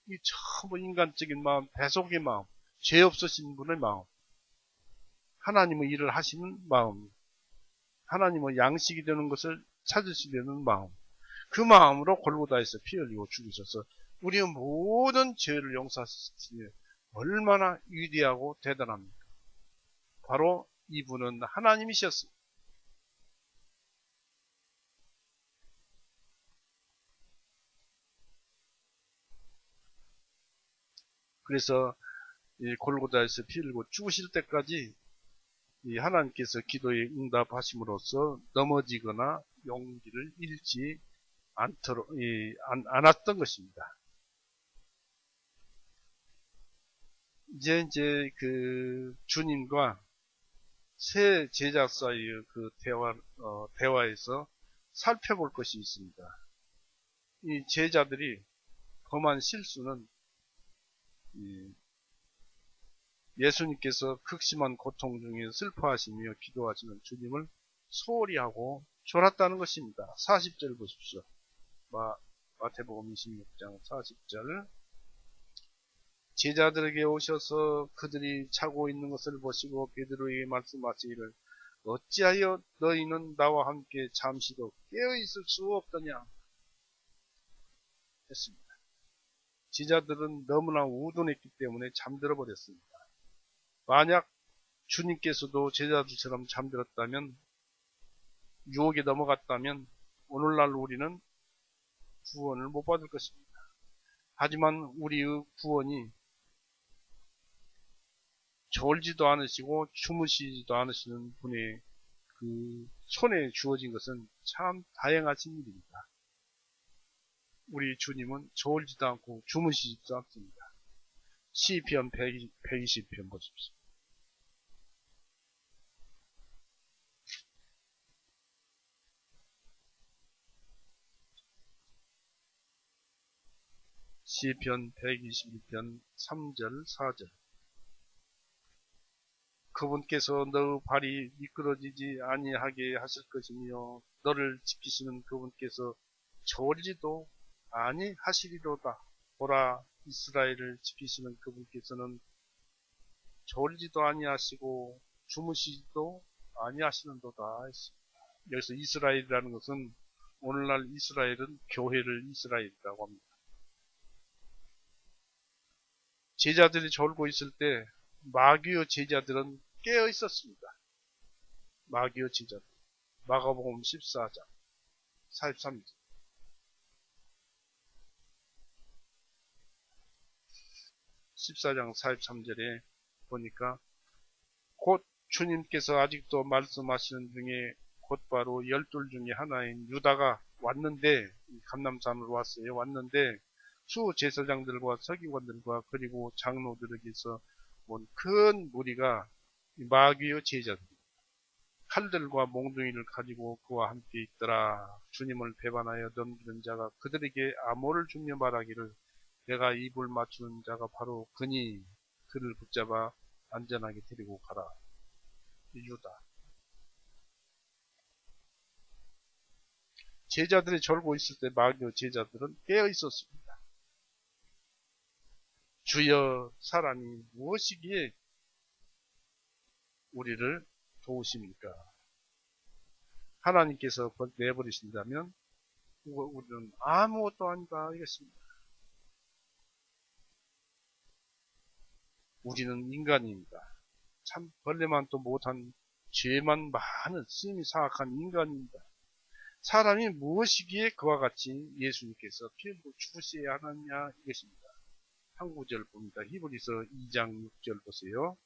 이 전부 인간적인 마음, 대속의 마음, 죄 없으신 분의 마음, 하나님의 일을 하시는 마음, 하나님의 양식이 되는 것을 찾으시려는 마음, 그 마음으로 골고다에서 피 흘리고 죽으셔서 우리의 모든 죄를 용서하시니 얼마나 위대하고 대단합니까? 바로 이분은 하나님이셨습니다. 그래서 이 골고다에서 피 흘리고 죽으실 때까지 이 하나님께서 기도에 응답하심으로써 넘어지거나 용기를 잃지 않았던 것입니다. 이제 그 주님과 새 제자 사이의 그 대화에서 살펴볼 것이 있습니다. 이 제자들이 범한 실수는 예수님께서 극심한 고통 중에 슬퍼하시며 기도하시는 주님을 소홀히 하고 졸았다는 것입니다. 40절 보십시오. 마태복음 26장 40절 제자들에게 오셔서 그들이 자고 있는 것을 보시고 베드로에게 말씀하시기를 어찌하여 너희는 나와 함께 잠시도 깨어있을 수 없더냐 했습니다. 제자들은 너무나 우둔했기 때문에 잠들어 버렸습니다. 만약 주님께서도 제자들처럼 잠들었다면 유혹에 넘어갔다면 오늘날 우리는 구원을 못 받을 것입니다. 하지만 우리의 구원이 졸지도 않으시고 주무시지도 않으시는 분의 그 손에 주어진 것은 참 다양하신 일입니다. 우리 주님은 졸지도 않고 주무시지도 않습니다. 시편 120편 보십시오. 시편 121편 3절 4절 그분께서 너의 발이 미끄러지지 아니하게 하실 것이며 너를 지키시는 그분께서 졸지도 아니하시리로다. 보라 이스라엘을 지키시는 그분께서는 졸지도 아니하시고 주무시지도 아니하시는도다 했습니다. 여기서 이스라엘이라는 것은 오늘날 이스라엘은 교회를 이스라엘이라고 합니다. 제자들이 졸고 있을 때 마귀의 제자들은 깨어 있었습니다. 마귀의 제자들. 마가복음 14장 43절. 14장 43절에 보니까 곧 주님께서 아직도 말씀하시는 중에 곧바로 12 중에 하나인 유다가 왔는데, 감람산으로 왔어요. 왔는데 수제사장들과 서기관들과 그리고 장로들에게서 온 큰 무리가 마귀의 제자들, 칼들과 몽둥이를 가지고 그와 함께 있더라. 주님을 배반하여 넘기는 자가 그들에게 암호를 주며 말하기를 내가 입을 맞추는 자가 바로 그니 그를 붙잡아 안전하게 데리고 가라. 유다. 제자들이 졸고 있을 때 마귀의 제자들은 깨어 있었습니다. 주여, 사람이 무엇이기에 우리를 도우십니까? 하나님께서 내버리신다면 우리는 아무것도 아니다 이것입니다. 우리는 인간입니다. 참 벌레만 또 못한 죄만 많은 심히 사악한 인간입니다. 사람이 무엇이기에 그와 같이 예수님께서 피 흘리고 죽으셔야 하느냐 이것입니다. 한 구절 봅니다. 히브리서 2장 6절 보세요.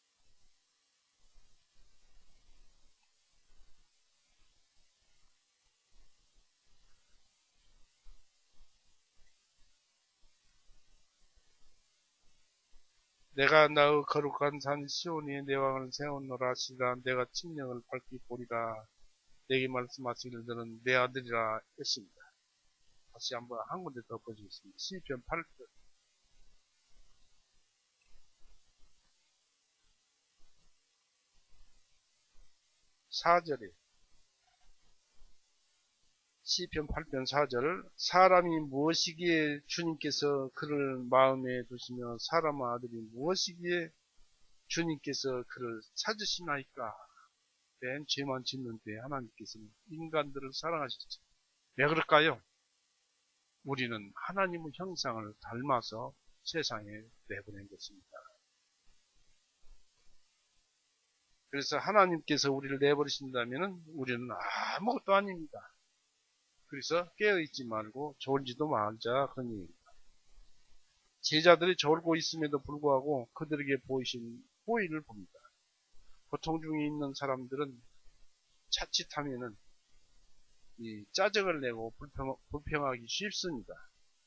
내가 나의 거룩한 산 시온에 내 왕을 세우노라 하시라. 내가 침령을 밝히 보리라. 내게 말씀하시기를 너는 내 아들이라 했습니다. 다시 한번 한 군데 더 보시겠습니다. 시편 8편 4절에 시편 8편 4절 사람이 무엇이기에 주님께서 그를 마음에 두시며 사람의 아들이 무엇이기에 주님께서 그를 찾으시나이까. 맨 죄만 짓는데 하나님께서는 인간들을 사랑하셨죠. 왜 그럴까요? 우리는 하나님의 형상을 닮아서 세상에 내보낸 것입니다. 그래서 하나님께서 우리를 내버리신다면 우리는 아무것도 아닙니다. 그래서 깨어있지 말고 졸지도 말자 그런 얘기입니다. 제자들이 졸고 있음에도 불구하고 그들에게 보이신 호의를 봅니다. 고통 중에 있는 사람들은 자칫하면은 이 짜증을 내고 불평하기 쉽습니다.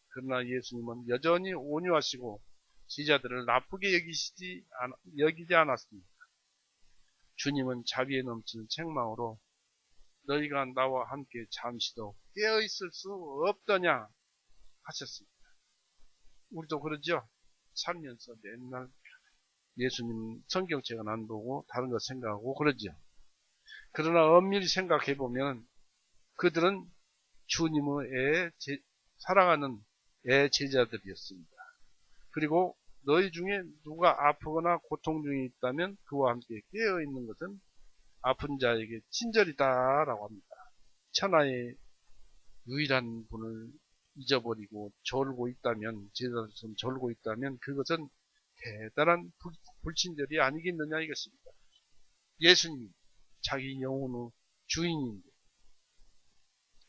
그러나 예수님은 여전히 온유하시고 제자들을 나쁘게 여기지 않았습니다. 주님은 자비에 넘치는 책망으로 너희가 나와 함께 잠시도 깨어있을 수 없더냐 하셨습니다. 우리도 그러죠? 살면서 맨날 예수님 성경책은 안 보고 다른 거 생각하고 그러죠. 그러나 엄밀히 생각해보면 그들은 주님의 사랑하는 애 제자들이었습니다. 그리고 너희 중에 누가 아프거나 고통 중에 있다면 그와 함께 깨어있는 것은 아픈 자에게 친절이다 라고 합니다. 천하의 유일한 분을 잊어버리고 졸고 있다면, 제자들처럼 졸고 있다면 그것은 대단한 불친절이 아니겠느냐 이것입니다. 예수님이 자기 영혼의 주인인데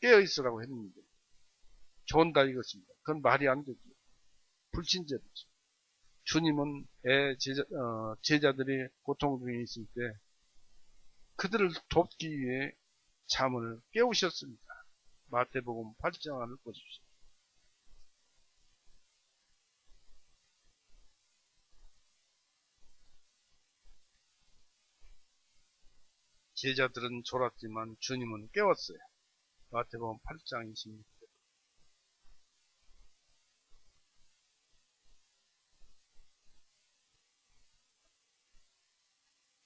깨어있으라고 했는데 존다 이것입니다. 그건 말이 안 되죠. 불친절이죠. 주님은 제자들이 고통 중에 있을 때 그들을 돕기 위해 잠을 깨우셨습니다. 마태복음 8장을 보십시오. 제자들은 졸았지만 주님은 깨웠어요. 마태복음 8장 26절.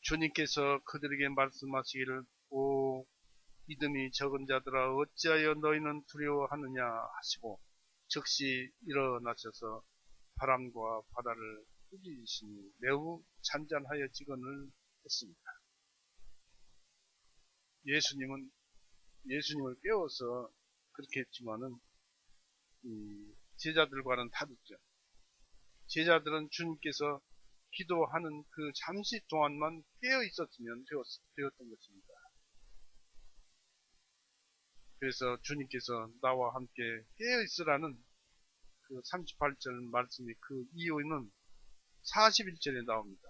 주님께서 그들에게 말씀하시기를 오 믿음이 적은 자들아 어찌하여 너희는 두려워하느냐 하시고 즉시 일어나셔서 바람과 바다를 꾸짖으시니 매우 잔잔하여지거늘 했습니다. 예수님은 예수님을 깨워서 그렇게 했지만은 제자들과는 다르죠. 제자들은 주님께서 기도하는 그 잠시 동안만 깨어 있었으면 되었던 것입니다. 그래서 주님께서 나와 함께 깨어 있으라는 그 38절 말씀이 그 이유는 41절에 나옵니다.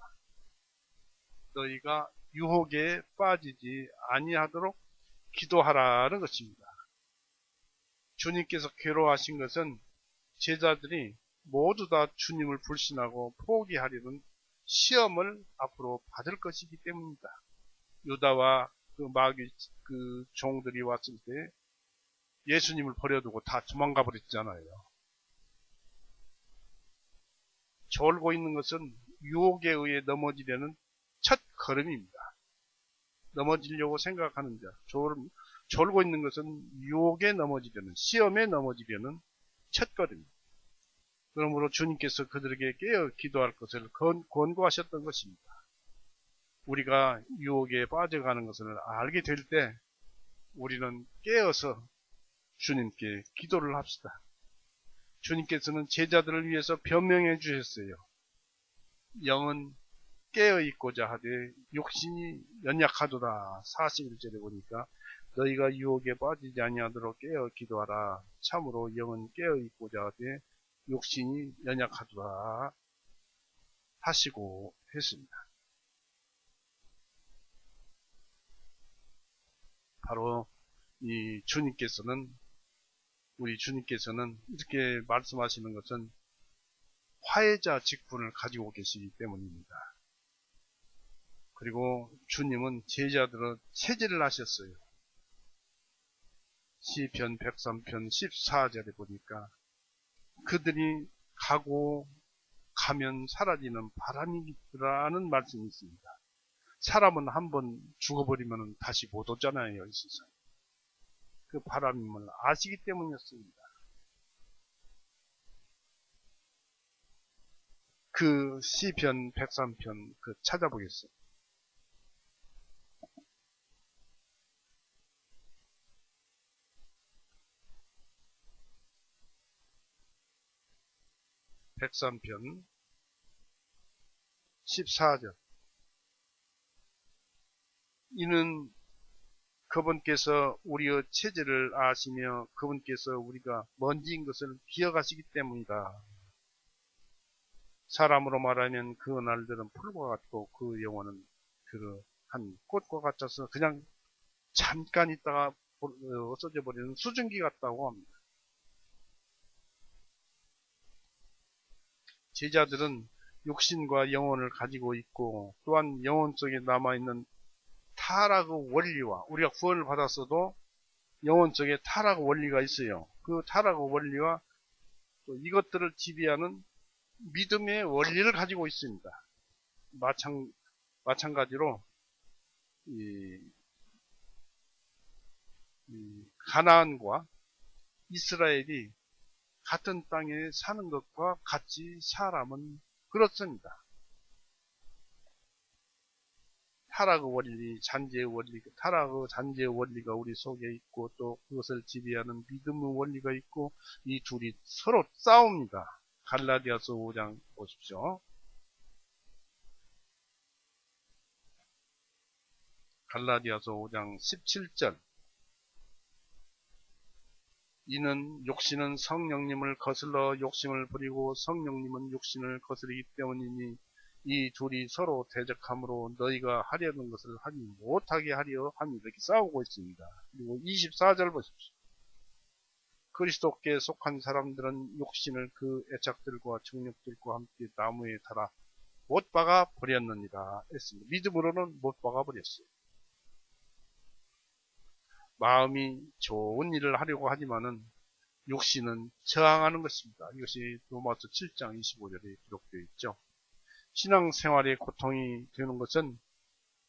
너희가 유혹에 빠지지 아니하도록 기도하라는 것입니다. 주님께서 괴로워하신 것은 제자들이 모두 다 주님을 불신하고 포기하려는 시험을 앞으로 받을 것이기 때문입니다. 유다와 그 마귀 그 종들이 왔을 때 예수님을 버려두고 다 도망가 버렸잖아요. 졸고 있는 것은 유혹에 의해 넘어지려는 첫 걸음입니다. 넘어지려고 생각하는 자, 졸고 있는 것은 유혹에 넘어지려는, 시험에 넘어지려는 첫 걸음입니다. 그러므로 주님께서 그들에게 깨어 기도할 것을 권고하셨던 것입니다. 우리가 유혹에 빠져가는 것을 알게 될 때 우리는 깨어서 주님께 기도를 합시다. 주님께서는 제자들을 위해서 변명해 주셨어요. 영은 깨어 있고자 하되 육신이 연약하도다. 41절에 보니까 너희가 유혹에 빠지지 아니하도록 깨어 기도하라. 참으로 영은 깨어 있고자 하되 욕심이 연약하도다 하시고 했습니다. 바로 이 우리 주님께서는 이렇게 말씀하시는 것은 화해자 직분을 가지고 계시기 때문입니다. 그리고 주님은 제자들을 체질을 하셨어요. 시편 103편 14절에 보니까 그들이 가면 사라지는 바람이라는 말씀이 있습니다. 사람은 한번 죽어버리면 다시 못 오잖아요. 이 세상에. 그 바람임을 아시기 때문이었습니다. 그 시편 103편 찾아보겠어요. (103편) 14절. 이는 그분께서 우리의 체질을 아시며 그분께서 우리가 먼지인 것을 기억하시기 때문이다. 사람으로 말하면 그 날들은 풀과 같고 그 영혼은 한 꽃과 같아서 그냥 잠깐 있다가 없어져 버리는 수증기 같다고 합니다. 제자들은 육신과 영혼을 가지고 있고 또한 영혼 속에 남아있는 타락의 원리와 우리가 구원을 받았어도 영혼 속에 타락의 원리가 있어요. 그 타락의 원리와 또 이것들을 지배하는 믿음의 원리를 가지고 있습니다. 마찬가지로 가나안과 이스라엘이 같은 땅에 사는 것과 같이 사람은 그렇습니다. 타락의 원리, 잔재의 원리, 타락의 잔재의 원리가 우리 속에 있고 또 그것을 지배하는 믿음의 원리가 있고 이 둘이 서로 싸웁니다. 갈라디아서 5장 보십시오. 갈라디아서 5장 17절. 이는 육신은 성령님을 거슬러 욕심을 부리고 성령님은 육신을 거스르기 때문이니 이 둘이 서로 대적함으로 너희가 하려는 것을 하지 못하게 하려 함이 이렇게 싸우고 있습니다. 그리고 24절 보십시오. 그리스도께 속한 사람들은 육신을 그 애착들과 정욕들과 함께 나무에 달아 못 박아 버렸느니라 했습니다. 믿음으로는 못 박아 버렸어요. 마음이 좋은 일을 하려고 하지만은 육신은 저항하는 것입니다. 이것이 로마서 7장 25절에 기록되어 있죠. 신앙생활의 고통이 되는 것은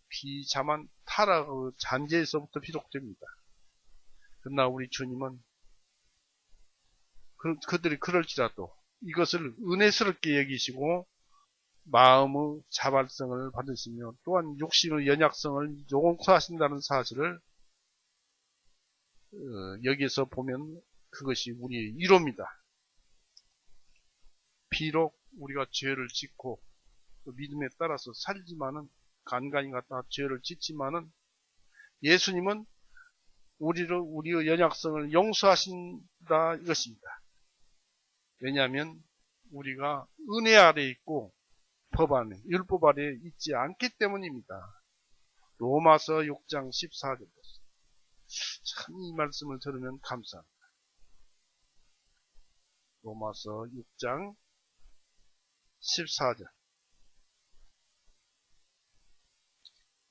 비참한 타락의 잔재에서부터 비롯됩니다. 그러나 우리 주님은 그들이 그럴지라도 이것을 은혜스럽게 여기시고 마음의 자발성을 받으시며 또한 육신의 연약성을 용서하신다는 사실을 여기에서 보면 그것이 우리의 위로입니다. 비록 우리가 죄를 짓고 또 믿음에 따라서 살지만은 간간히 갖다 죄를 짓지만은 예수님은 우리의 연약성을 용서하신다 이것입니다. 왜냐하면 우리가 은혜 아래 있고 법 안에 율법 아래 있지 않기 때문입니다. 로마서 6장 14절. 참 이 말씀을 들으면 감사합니다. 로마서 6장 14절.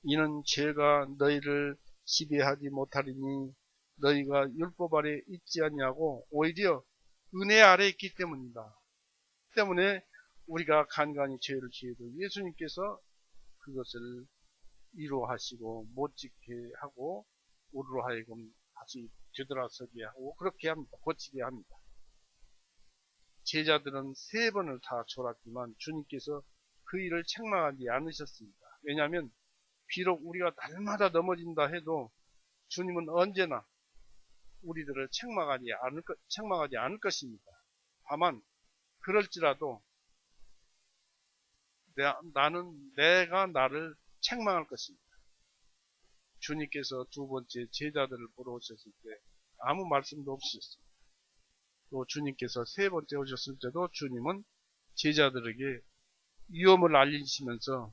이는 죄가 너희를 지배하지 못하리니 너희가 율법 아래 있지 않냐고 오히려 은혜 아래 있기 때문이다. 때문에 우리가 간간히 죄를 지어도 예수님께서 그것을 위로하시고 못 짓게 하고 우리로 하여금 다시 되돌아서게 하고 그렇게 합니다. 고치게 합니다. 제자들은 3번을 다 졸았지만 주님께서 그 일을 책망하지 않으셨습니다. 왜냐하면 비록 우리가 날마다 넘어진다 해도 주님은 언제나 우리들을 책망하지 않을 것입니다. 다만 그럴지라도 내가 나를 책망할 것입니다. 주님께서 2번째 제자들을 보러 오셨을 때 아무 말씀도 없으셨습니다. 또 주님께서 3번째 오셨을 때도 주님은 제자들에게 위험을 알리시면서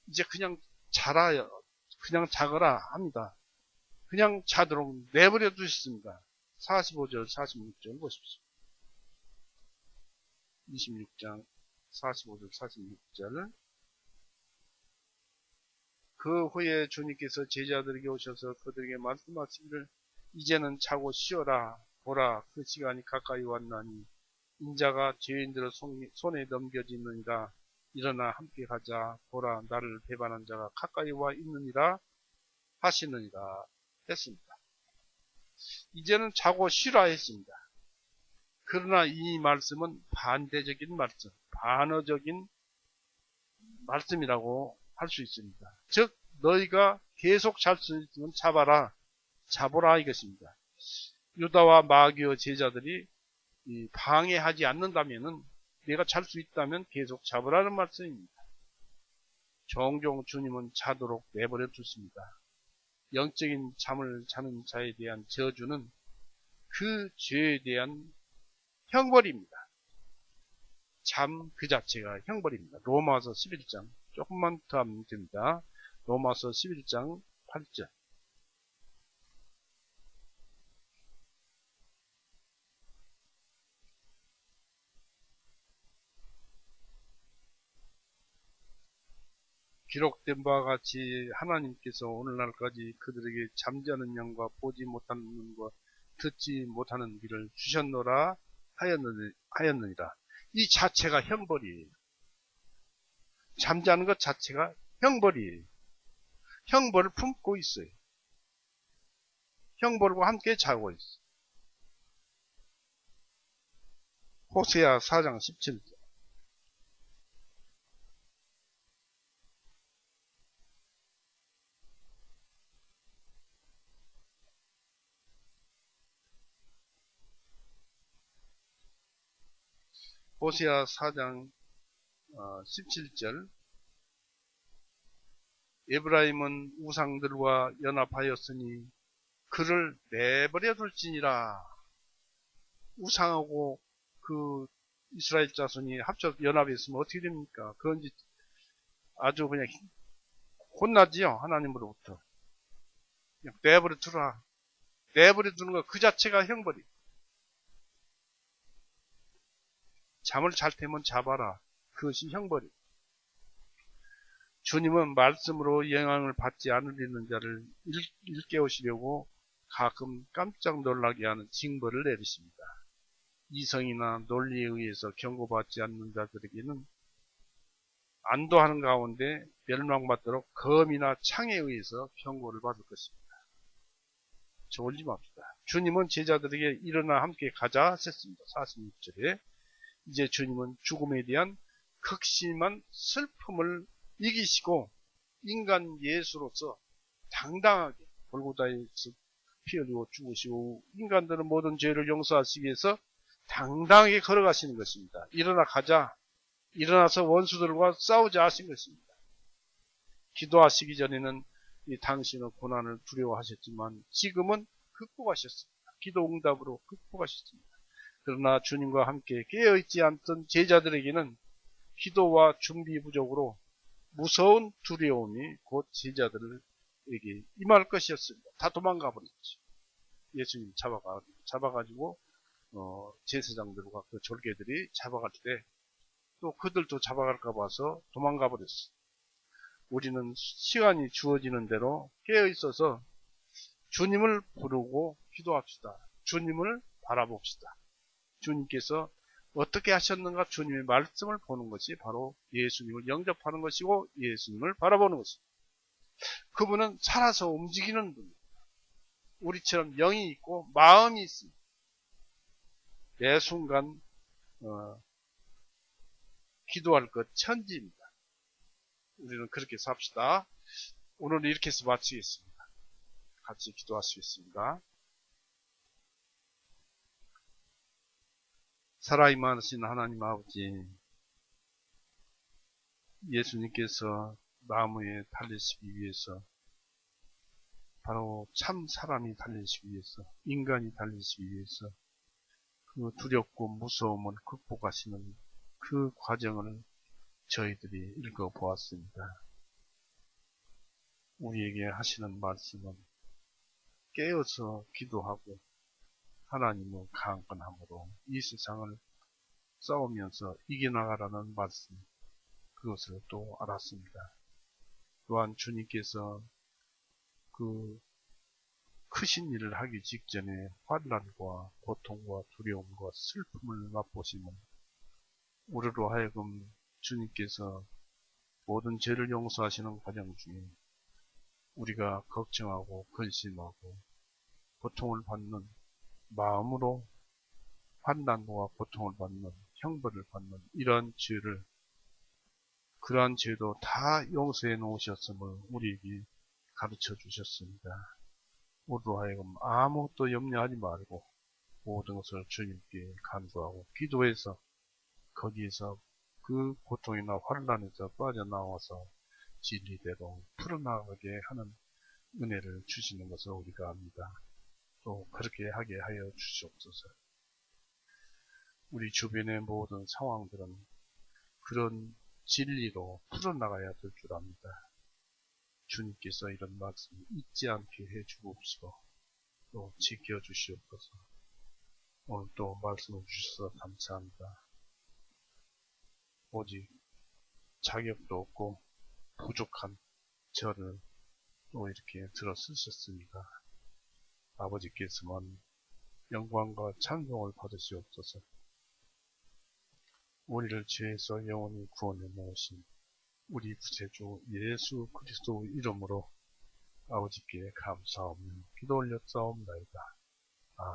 이제 그냥 자거라 합니다. 그냥 자도록 내버려 두셨습니다. 45절, 46절 보십시오. 26장 45절, 46절. 그 후에 주님께서 제자들에게 오셔서 그들에게 말씀하시기를 이제는 자고 쉬어라. 보라, 그 시간이 가까이 왔나니 인자가 죄인들의 손에 넘겨지느니라. 일어나 함께 가자. 보라, 나를 배반한 자가 가까이 와 있느니라 하시느니라 했습니다. 이제는 자고 쉬라 했습니다. 그러나 이 말씀은 반대적인 말씀, 반어적인 말씀이라고 할 수 있습니다. 즉 너희가 계속 잘 수 있으면 잡아라 이것입니다. 유다와 마귀의 제자들이 방해하지 않는다면은 내가 잘 수 있다면 계속 잡으라는 말씀입니다. 종종 주님은 자도록 내버려 두십니다. 영적인 잠을 자는 자에 대한 저주는 그 죄에 대한 형벌입니다. 잠 그 자체가 형벌입니다. 로마서 11장 조금만 더 하면 됩니다. 로마서 11장 8절. 기록된 바와 같이 하나님께서 오늘날까지 그들에게 잠자는 영과 보지 못하는 눈과 듣지 못하는 귀를 주셨노라 하였느니라. 이 자체가 형벌이에요. 잠자는 것 자체가 형벌이에요. 형벌을 품고 있어요. 형벌과 함께 자고 있어요. 호세아 4장 17절. 호세아 4장 17절. 에브라임은 우상들과 연합하였으니 그를 내버려 둘지니라. 우상하고 그 이스라엘 자손이 합쳐 연합했으면 어떻게 됩니까? 그건 아주 그냥 혼나지요. 하나님으로부터. 그냥 내버려 두라. 내버려 두는 것 그 자체가 형벌이. 잠을 잘 테면 잡아라. 그것이 형벌이. 주님은 말씀으로 영향을 받지 않으려는 자를 일깨우시려고 가끔 깜짝 놀라게 하는 징벌을 내리십니다. 이성이나 논리에 의해서 경고받지 않는 자들에게는 안도하는 가운데 멸망받도록 검이나 창에 의해서 경고를 받을 것입니다. 졸지 맙시다. 주님은 제자들에게 일어나 함께 가자 하셨습니다. 46절에 이제 주님은 죽음에 대한 극심한 슬픔을 이기시고 인간 예수로서 당당하게 골고다에서 피 흘리고 죽으시고 인간들은 모든 죄를 용서하시기 위해서 당당하게 걸어가시는 것입니다. 일어나 가자. 일어나서 원수들과 싸우자 하신 것입니다. 기도하시기 전에는 이 당신의 고난을 두려워하셨지만 지금은 극복하셨습니다. 기도 응답으로 극복하셨습니다. 그러나 주님과 함께 깨어있지 않던 제자들에게는 기도와 준비 부족으로 무서운 두려움이 곧 제자들에게 임할 것이었습니다. 다 도망가 버렸죠. 예수님 잡아가지고 제사장들과 그 졸개들이 잡아갈 때 또 그들도 잡아갈까 봐서 도망가 버렸어요. 우리는 시간이 주어지는 대로 깨어있어서 주님을 부르고 기도합시다. 주님을 바라봅시다. 주님께서 어떻게 하셨는가 주님의 말씀을 보는 것이 바로 예수님을 영접하는 것이고 예수님을 바라보는 것입니다. 그분은 살아서 움직이는 분입니다. 우리처럼 영이 있고 마음이 있습니다. 매 순간 기도할 것 천지입니다. 우리는 그렇게 삽시다. 오늘 이렇게 해서 마치겠습니다. 같이 기도하시겠습니다. 살아임하신 하나님 아버지, 예수님께서 나무에 달리시기 위해서, 바로 참 사람이 달리시기 위해서, 인간이 달리시기 위해서 그 두렵고 무서움을 극복하시는 그 과정을 저희들이 읽어보았습니다. 우리에게 하시는 말씀은 깨어서 기도하고 하나님의 강건함으로 이 세상을 싸우면서 이겨나가라는 말씀, 그것을 또 알았습니다. 또한 주님께서 그 크신 일을 하기 직전에 환난과 고통과 두려움과 슬픔을 맛보시면 우리로 하여금 주님께서 모든 죄를 용서하시는 과정 중에 우리가 걱정하고 근심하고 고통을 받는 마음으로 환난과 고통을 받는 형벌을 받는 이러한 죄를, 그러한 죄도 다 용서해 놓으셨음을 우리에게 가르쳐 주셨습니다. 우리로 하여금 아무것도 염려하지 말고 모든 것을 주님께 간구하고 기도해서 거기에서 그 고통이나 환난에서 빠져나와서 진리대로 풀어나가게 하는 은혜를 주시는 것을 우리가 압니다. 또 그렇게 하게 하여 주시옵소서. 우리 주변의 모든 상황들은 그런 진리로 풀어나가야 될 줄 압니다. 주님께서 이런 말씀 잊지 않게 해 주옵시고 또 지켜 주시옵소서. 오늘 또 말씀을 주셔서 감사합니다. 오직 자격도 없고 부족한 저를 또 이렇게 들어 쓰셨습니다. 아버지께서만 영광과 찬송을 받으시옵소서. 우리를 죄에서 영원히 구원해 놓으신 우리 구세주 예수 그리스도 이름으로 아버지께 감사하며 기도 올렸사옵나이다.